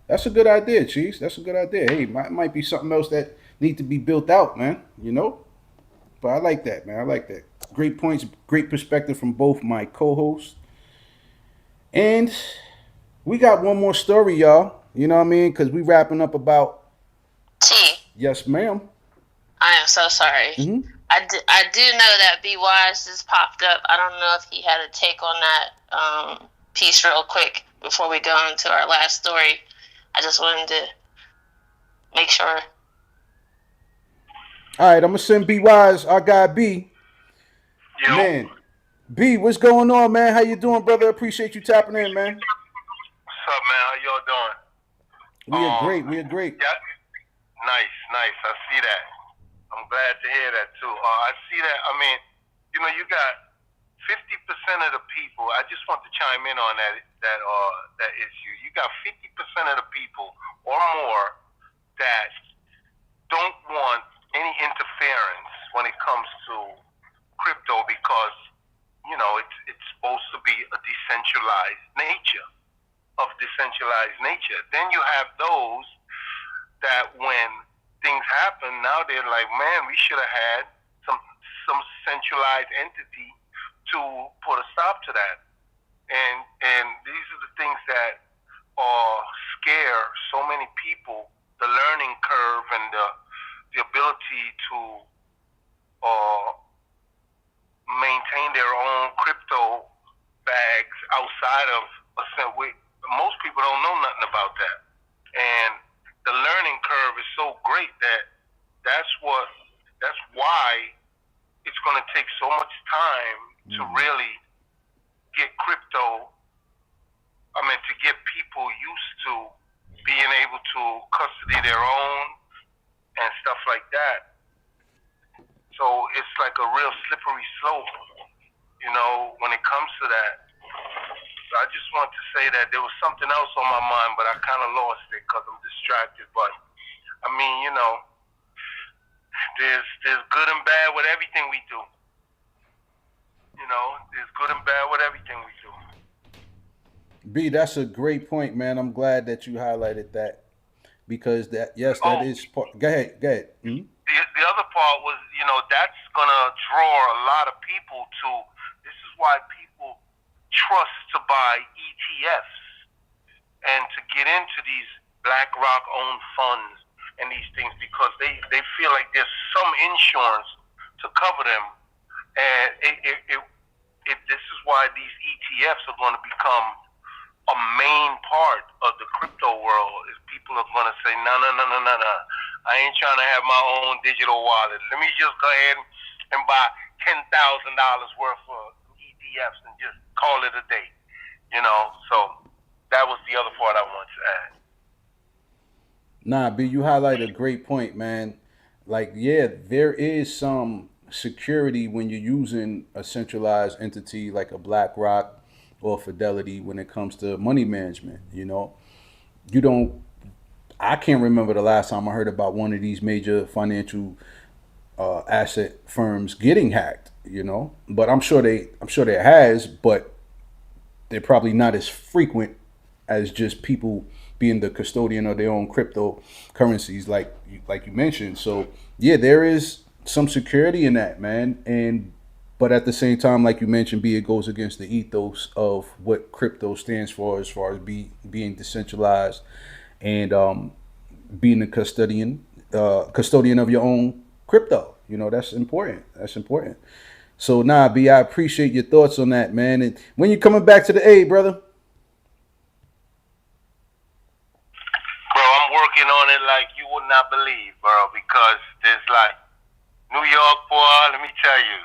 A: that's a good idea, Cheeze. That's a good idea. Hey, might be something else that need to be built out, man. But I like that, man. I like that. Great points, great perspective from both my co-hosts. And we got one more story, y'all. You know what I mean? Because we wrapping up about.
D: T,
A: Yes, ma'am.
D: I am so sorry.
A: Mm-hmm.
D: I do know that B Wise just popped up. I don't know if he had a take on that piece real quick before we go into our last story. I just wanted to make sure.
A: All right, I'm gonna send B Wise, our guy B.
F: Yo,
A: Man, B, what's going on, man? How you doing, brother? Appreciate you tapping in, man.
F: what's up, man? How y'all doing?
A: We are great. We are great.
F: Yeah, nice. I see that. I'm glad to hear that too. I see that. I mean, you got 50% of the people. I just want to chime in on that issue. You got 50% of the people or more that don't want any interference when it comes to crypto because it's supposed to be a decentralized nature. Then you have those that when things happen, now they're like, man, we should have had some centralized entity to put a stop to that. And these are the things that scare so many people, the learning curve and the ability to maintain their own crypto bags outside of most people don't know nothing about that. And the learning curve is so great that's why it's going to take so much time to really get crypto. I mean, to get people used to being able to custody their own and stuff like that. So it's like a real slippery slope, when it comes to that. I just want to say that there was something else on my mind, but I kind of lost it because I'm distracted. But I mean, there's good and bad with everything we do. There's good and bad with everything we do.
A: B, that's a great point, man. I'm glad that you highlighted that because that is part. Go ahead. Mm-hmm.
F: The other part was, that's gonna draw a lot of people to. This is why people trust to buy ETFs and to get into these BlackRock owned funds and these things because they feel like there's some insurance to cover them, and this is why these ETFs are going to become a main part of the crypto world. Is people are going to say, no, I ain't trying to have my own digital wallet. Let me just go ahead and buy $10,000 worth of ETFs and just call it a day. So that was the other part I wanted to add.
A: Nah, B, you highlight a great point, man. Like, yeah, there is some security when you're using a centralized entity like a BlackRock or Fidelity when it comes to money management. You don't. I can't remember the last time I heard about one of these major financial asset firms getting hacked. But I'm sure there has, but they're probably not as frequent as just people being the custodian of their own cryptocurrencies, like you mentioned. So yeah, there is some security in that, man. But at the same time, like you mentioned, it goes against the ethos of what crypto stands for, as far as being decentralized and being a custodian of your own crypto. That's important. So B, I appreciate your thoughts on that, man. And when you coming back to the A, brother?
F: Bro, I'm working on it like you would not believe, bro, because there's like New York, boy, let me tell you.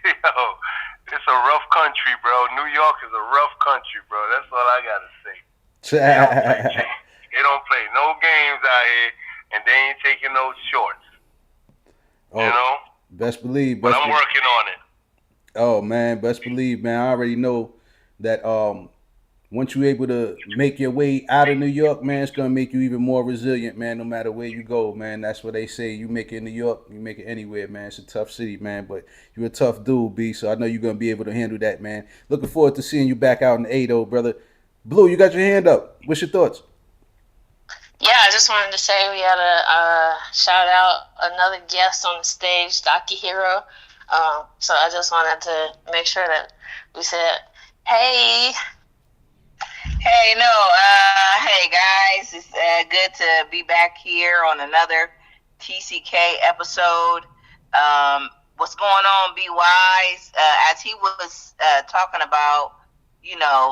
F: It's a rough country, bro. New York is a rough country, bro. That's all I gotta say. They don't play no games out here, and they ain't taking no shorts.
A: Best believe.
F: But I'm working on it.
A: Oh man, best believe, man. I already know that once you're able to make your way out of New York, man, it's gonna make you even more resilient, man. No matter where you go, man. That's what they say. You make it in New York, you make it anywhere, man. It's a tough city, man. But you're a tough dude, B. So I know you're gonna be able to handle that, man. Looking forward to seeing you back out in the A, though, brother. Blue, you got your hand up. What's your thoughts?
D: Yeah, I just wanted to say we had a shout out another guest on the stage, Dr. Hero. So I just wanted to make sure that we said, hey.
G: Hey, guys, it's good to be back here on another TCK episode. What's going on, Be Wise? As he was talking about,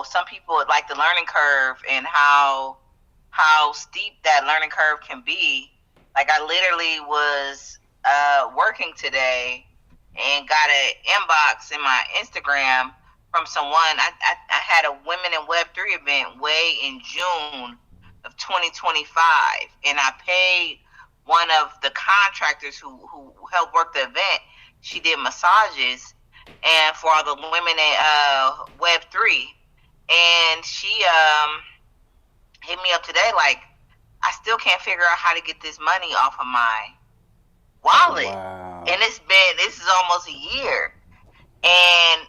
G: some people would like the learning curve and how how steep that learning curve can be. Like I literally was working today and got an inbox in my Instagram from someone. I had a Women in Web3 event way in June of 2025, and I paid one of the contractors who helped work the event. She did massages and for all the women in Web3, and she hit me up today like, I still can't figure out how to get this money off of my wallet.
A: Wow.
G: And this is almost a year. And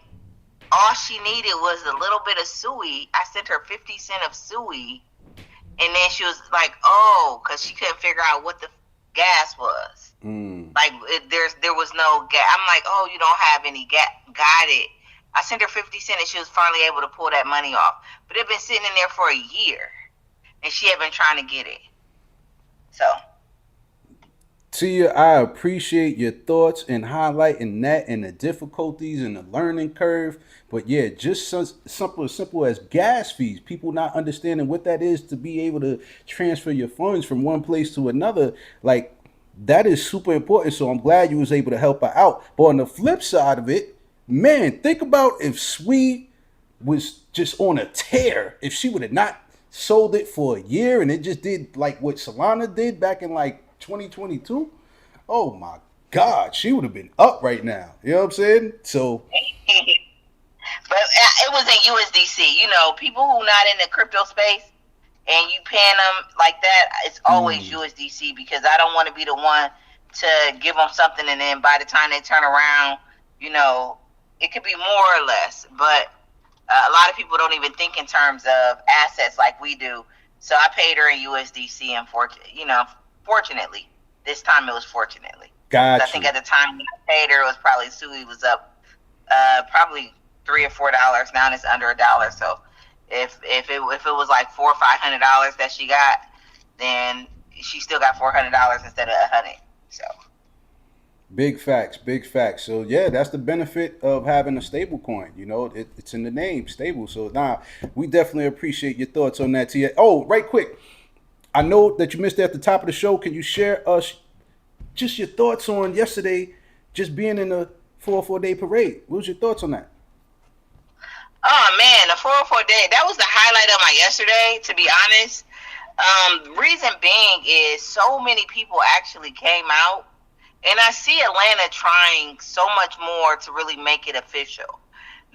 G: all she needed was a little bit of suey. I sent her 50 cents of suey. And then she was like, oh, because she couldn't figure out what the gas was. Like, there was no gas. I'm like, oh, you don't have any gas. Got it. I sent her 50 cents and she was finally able to pull that money off. But it had been sitting in there for a year. And she had been trying to get it. So.
A: Tia, I appreciate your thoughts and highlighting that and the difficulties and the learning curve. But yeah, just something as simple as gas fees. People not understanding what that is to be able to transfer your funds from one place to another. Like, that is super important. So I'm glad you was able to help her out. But on the flip side of it, man, think about if Sweet was just on a tear. If she would have not sold it for a year and it just did like what Solana did back in like 2022, oh my God, she would have been up right now. You know what I'm saying? So,
G: but it was in USDC. You know, people who not in the crypto space and you paying them like that, it's always USDC, because I don't want to be the one to give them something and then by the time they turn around, you know, it could be more or less. But a lot of people don't even think in terms of assets like we do. So I paid her in USDC, and fortunately, this time it was fortunately.
A: Gotcha.
G: I think at the time when I paid her, it was probably Sui was up probably $3 or $4. Now it's under $1. So if it was like $400 or $500 that she got, then she still got $400 instead of $100. So.
A: Big facts, big facts. So yeah, that's the benefit of having a stable coin. You know, it's in the name, stable. So we definitely appreciate your thoughts on that, Tia. Oh, right quick. I know that you missed it at the top of the show. Can you share us just your thoughts on yesterday, just being in the 404-day parade? What was your thoughts on that?
G: Oh man, the 404 day, that was the highlight of my yesterday, to be honest. Reason being is so many people actually came out, and I see Atlanta trying so much more to really make it official.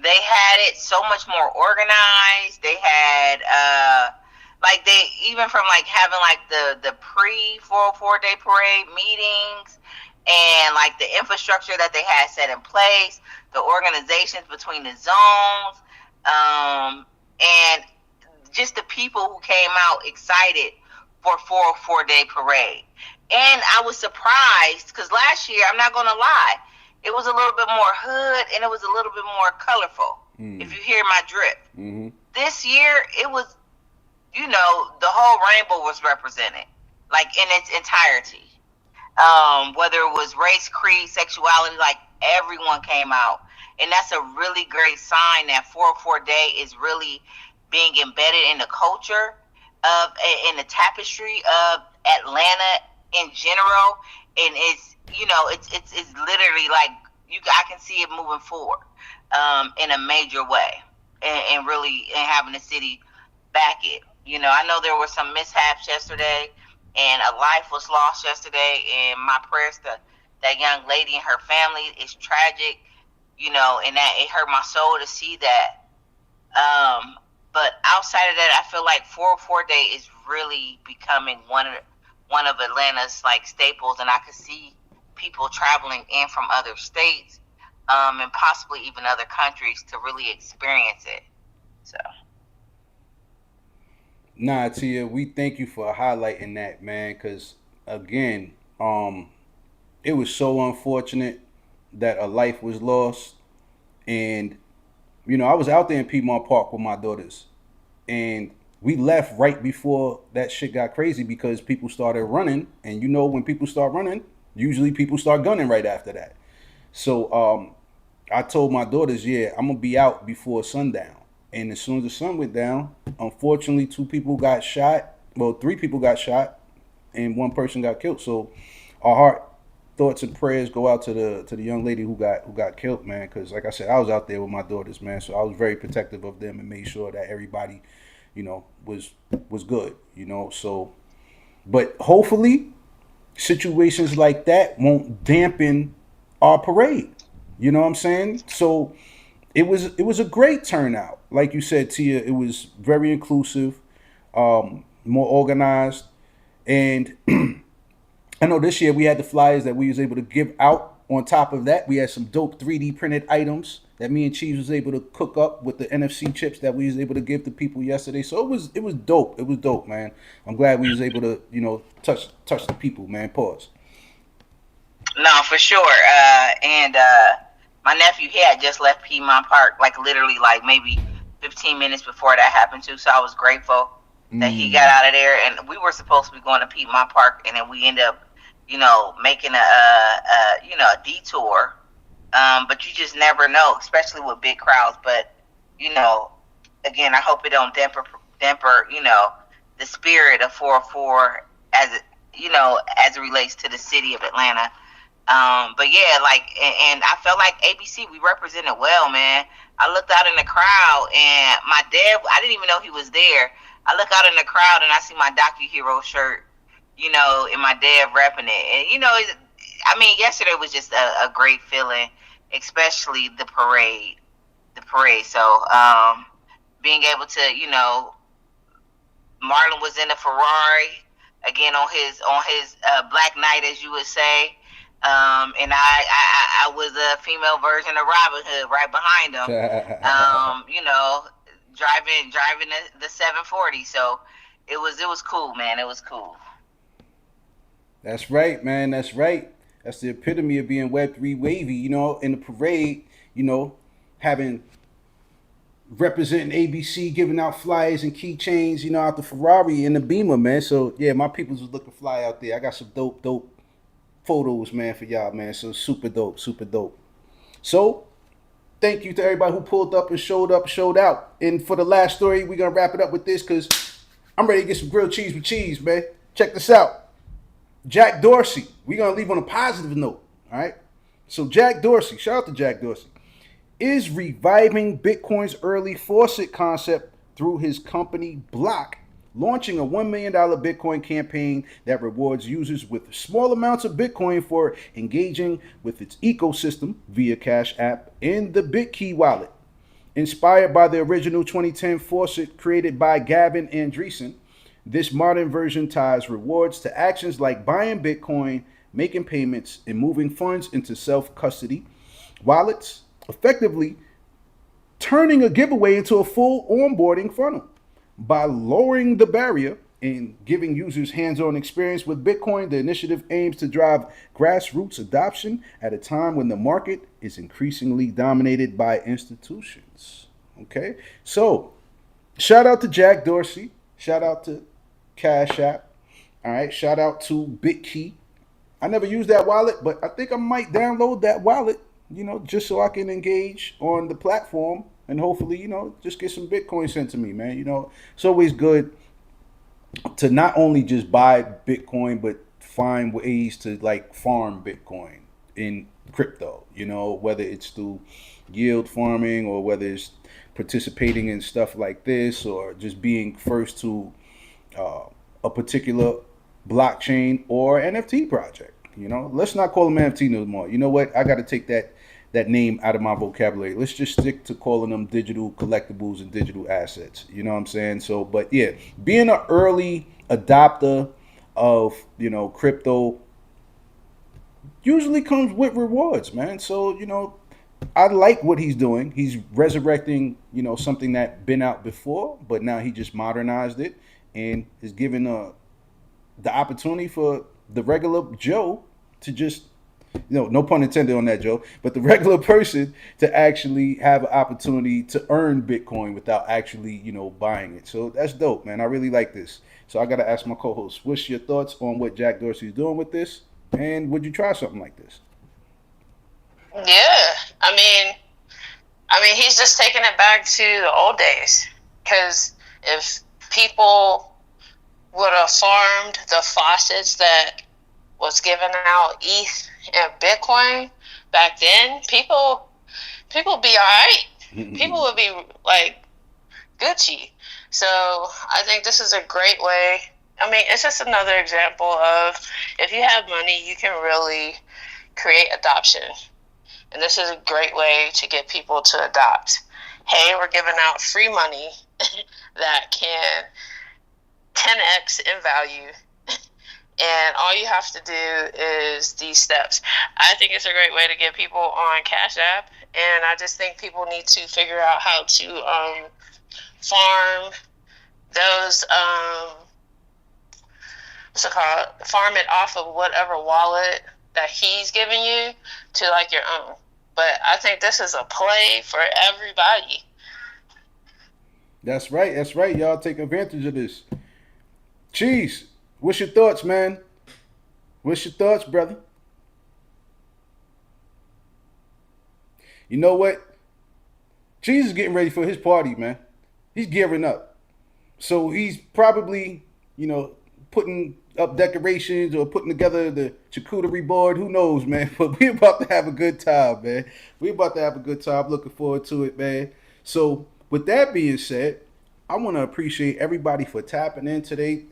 G: They had it so much more organized. They had like they even from like having like the pre 404 day parade meetings and like the infrastructure that they had set in place, the organizations between the zones, and just the people who came out excited for 404 day parade. And I was surprised because last year, I'm not gonna lie, it was a little bit more hood and it was a little bit more colorful. If you hear my drip, this year it was, you know, the whole rainbow was represented, like in its entirety. Whether it was race, creed, sexuality, like everyone came out. And that's a really great sign that 404 Day is really being embedded in the culture in the tapestry of Atlanta in general. And it's, you know, it's literally like, I can see it moving forward in a major way and really having the city back it. You know, I know there were some mishaps yesterday and a life was lost yesterday, and my prayers to that young lady and her family. Is tragic, you know, and that it hurt my soul to see that. But outside of that, I feel like 404 Day is really becoming one of Atlanta's like staples, and I could see people traveling in from other states and possibly even other countries to really experience it. So.
A: Nah, Tia, we thank you for highlighting that, man, because, again, it was so unfortunate that a life was lost. And, you know, I was out there in Piedmont Park with my daughters, and we left right before that shit got crazy because people started running. And, you know, when people start running, usually people start gunning right after that. So I told my daughters, yeah, I'm going to be out before sundown. And as soon as the sun went down, unfortunately, 2 people got shot well, 3 people got shot and 1 person got killed. So our heart, thoughts, and prayers go out to the young lady who got killed, man. Because like I said, I was out there with my daughters, man. So I was very protective of them and made sure that everybody, was good. So, but hopefully, situations like that won't dampen our parade. You know what I'm saying? So it was a great turnout. Like you said, Tia, it was very inclusive, more organized, and I know this year we had the flyers that we was able to give out. On top of that, we had some dope 3D printed items that me and Cheeze was able to cook up with the NFC chips that we was able to give to people yesterday. So it was dope. It was dope, man. I'm glad we was able to touch the people, man. Pause.
G: No, for sure. And my nephew, he had just left Piedmont Park, like literally, like maybe 15 minutes before that happened too. So I was grateful that he got out of there. And we were supposed to be going to Piedmont Park, and then we ended up, making a detour. But you just never know, especially with big crowds. But again, I hope it don't damper, the spirit of 404 as it relates to the city of Atlanta. But yeah, and I felt like ABC, we represented well, man. I looked out in the crowd, and my dad, I didn't even know he was there. I look out in the crowd, and I see my DocuHero shirt, and my dad repping it. And, yesterday was just a great feeling, especially the parade. So, being able to, Marlon was in a Ferrari, again, on his Black Knight, as you would say. And I was a female version of Robin Hood right behind him. Driving the 740. So it was cool, man. It was cool.
A: That's right, man. That's right. That's the epitome of being Web3 wavy. In the parade, having representing ABC, giving out flyers and keychains, out the Ferrari and the Beamer, man. So yeah, my peoples was looking fly out there. I got some dope photos, man, for y'all, man. So super dope. So thank you to everybody who pulled up and showed out. And for the last story, we're gonna wrap it up with this because I'm ready to get some grilled cheese with cheese, man. Check this out. Jack Dorsey. We're gonna leave on a positive note. All right. So Jack Dorsey, shout out to Jack Dorsey, is reviving Bitcoin's early faucet concept through his company Block, launching a $1 million Bitcoin campaign that rewards users with small amounts of Bitcoin for engaging with its ecosystem via Cash App and the BitKey wallet. Inspired by the original 2010 faucet created by Gavin Andreessen, this modern version ties rewards to actions like buying Bitcoin, making payments, and moving funds into self-custody wallets, effectively turning a giveaway into a full onboarding funnel. By lowering the barrier and giving users hands-on experience with Bitcoin, the initiative aims to drive grassroots adoption at a time when the market is increasingly dominated by institutions. Okay? So, shout out to Jack Dorsey. Shout out to Cash App. All right? Shout out to BitKey. I never used that wallet, but I think I might download that wallet, just so I can engage on the platform and hopefully, just get some Bitcoin sent to me, man. It's always good to not only just buy Bitcoin, but find ways to farm Bitcoin in crypto, whether it's through yield farming or whether it's participating in stuff like this or just being first to a particular blockchain or NFT project. Let's not call them NFT no more. You know what? I got to take that name out of my vocabulary. Let's just stick to calling them digital collectibles and digital assets. You know what I'm saying? So, but yeah, being an early adopter of, crypto usually comes with rewards, man. So, I like what he's doing. He's resurrecting, something that been out before, but now he just modernized it and is giving the opportunity for the regular Joe to just, no pun intended on that, Joe, but the regular person to actually have an opportunity to earn Bitcoin without actually, buying it. So that's dope, man. I really like this. So I got to ask my co-host, what's your thoughts on what Jack Dorsey's doing with this? And would you try something like this?
D: Yeah, I mean, he's just taking it back to the old days. Because if people would have farmed the faucets that was giving out ETH and Bitcoin back then, people be alright. People would be like Gucci. So I think this is a great way. I mean, it's just another example of if you have money, you can really create adoption. And this is a great way to get people to adopt. Hey, we're giving out free money that can 10x in value. And all you have to do is these steps. I think it's a great way to get people on Cash App. And I just think people need to figure out how to farm those, what's it called? Farm it off of whatever wallet that he's giving you to like your own. But I think this is a play for everybody.
A: That's right. That's right. Y'all take advantage of this. Cheeze, what's your thoughts, man? What's your thoughts, brother? You know what? Cheeze is getting ready for his party, man. He's gearing up. So he's probably, putting up decorations or putting together the charcuterie board. Who knows, man? But we're about to have a good time, man. We're about to have a good time. Looking forward to it, man. So with that being said, I want to appreciate everybody for tapping in today.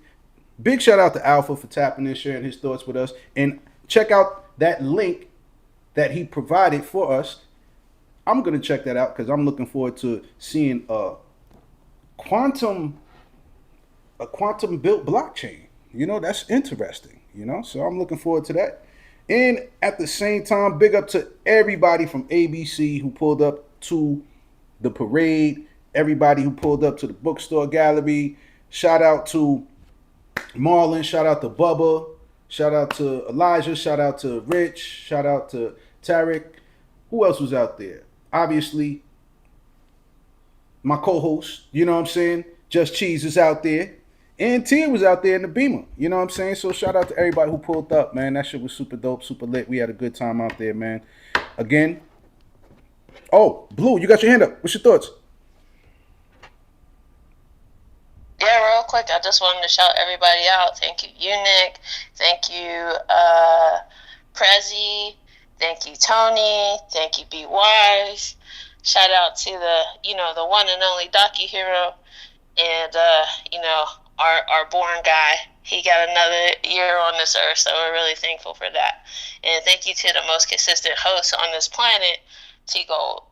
A: Big shout out to Alpha for tapping in, sharing his thoughts with us. And check out that link that he provided for us. I'm going to check that out because I'm looking forward to seeing a quantum built blockchain. That's interesting, so I'm looking forward to that. And at the same time, big up to everybody from ABC who pulled up to the parade, everybody who pulled up to the bookstore gallery. Shout out to Marlon, shout out to Bubba, shout out to Elijah, shout out to Rich, shout out to Tarek. Who else was out there? Obviously, my co-host, Just Cheeze is out there. And Tia was out there in the Beamer, So shout out to everybody who pulled up, man. That shit was super dope, super lit. We had a good time out there, man. Again. Oh, Blue, you got your hand up. What's your thoughts?
D: Yeah, real quick, I just wanted to shout everybody out. Thank you, Unique. Thank you, Prezi. Thank you, Tony. Thank you, Be Wise. Shout out to the one and only Docu Hero. And, our born guy. He got another year on this earth, so we're really thankful for that. And thank you to the most consistent host on this planet, T.Gold.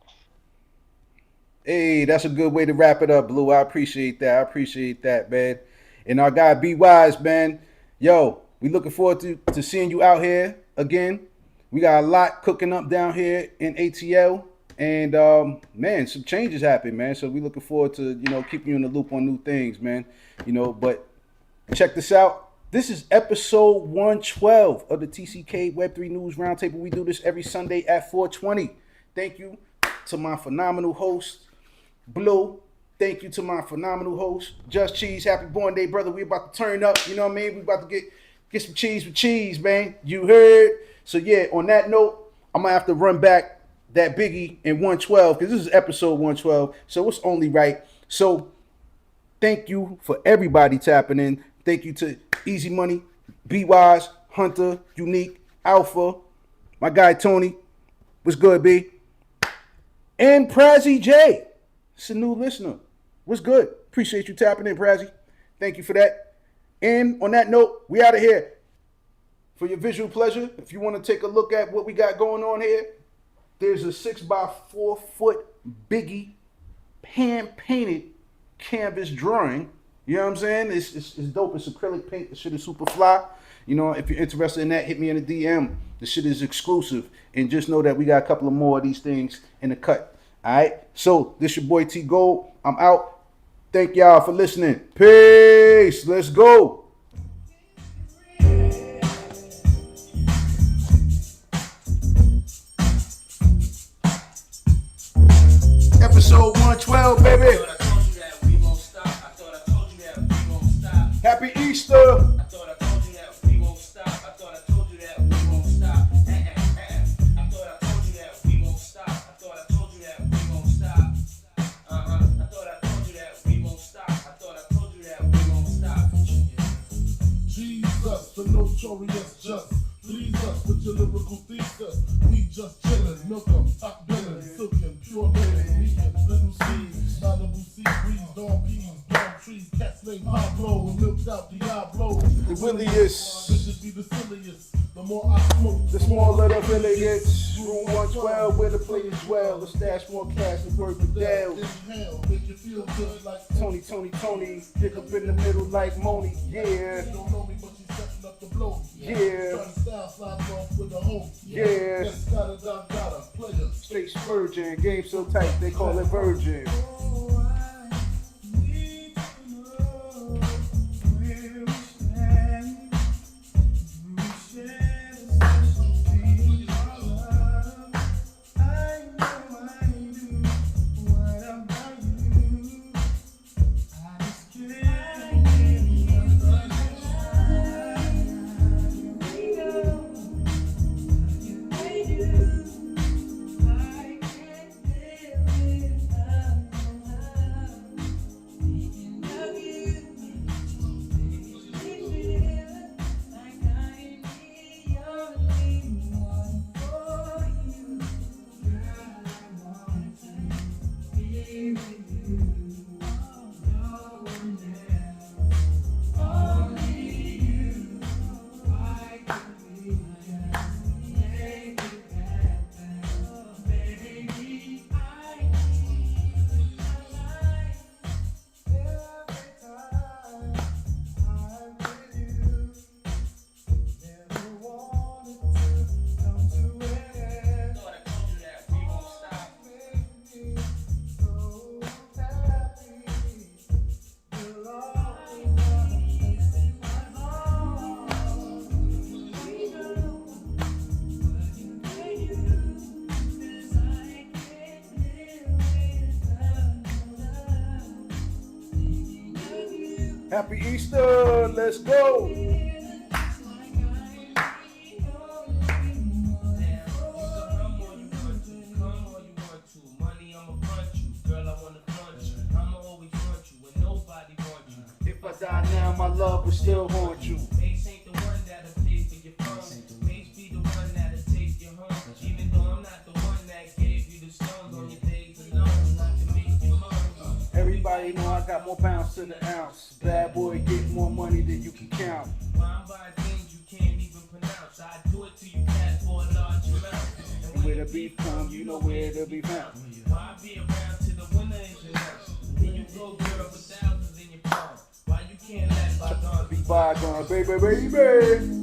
A: Hey, that's a good way to wrap it up, Blue. I appreciate that, man. And our guy, Be Wise, man. Yo, we looking forward to seeing you out here again. We got a lot cooking up down here in ATL. And, man, some changes happen, man. So we looking forward to, keeping you in the loop on new things, man. But check this out. This is episode 112 of the TCK Web3 News Roundtable. We do this every Sunday at 4:20. Thank you to my phenomenal host, Blue. Thank you to my phenomenal host, Just Cheeze. Happy born day, brother. We about to turn up. You know what I mean? We about to get some cheese with cheese, man. You heard? So, yeah, on that note, I'm going to have to run back that Biggie in 112 because this is episode 112. So it's only right. So thank you for everybody tapping in. Thank you to Easy Money, Be Wise, Hunter, Unique, Alpha, my guy Tony. What's good, B? And Prazzy J. It's a new listener. What's good? Appreciate you tapping in, Prazzy. Thank you for that. And on that note, we out of here. For your visual pleasure, if you want to take a look at what we got going on here, there's a 6x4 foot Biggie hand-painted canvas drawing. You know what I'm saying? It's dope. It's acrylic paint. The shit is super fly. If you're interested in that, hit me in the DM. The shit is exclusive. And just know that we got a couple of more of these things in the cut. All right? So, this your boy T.Gold. I'm out. Thank y'all for listening. Peace. Let's go. Episode 112, baby. Happy Easter.
B: us, the notorious just. Please us with your lyrical thesis. We just chillin', milk 'em, top billin', silkin', pure linen, vegan, little seeds, Malibu sea breeze, dawn peas, palm trees, cats named Pablo, and milked out Diablo.
A: The williest,
B: Bitches be the silliest. The more I smoke,
A: the smaller the villa gets. Room 112 where the players dwell. The stash more cash than work with Dell.
B: inhale, make you feel good like
A: Tony, pick up in the middle like Moni. Yeah,
B: She don't know me, but she's setting up the blow.
A: yeah,
B: Trying to style slides off with a hoe.
A: yeah.
B: Yes, gotta, player.
A: Straight spurging, game so tight they call it virgin. Happy Easter, let's go. If I die now, my love will still haunt you.
H: Mace ain't the one that'll pay for your phone. Mace be the one that'll take you home. Even though I'm not the one that gave you the stones on your days alone, not to make you moan.
A: Everybody know I got more pounds to the ounce. Bad boy get more money than you can count.
H: Mine by things you can't even pronounce. I do it to you cash for a large amount.
A: And where the beef come, you know where to be found.
H: Why be around till the winner is announced? Then you go girl with thousands in your palm. Why you can't let bygones
A: Be bygone, baby, baby.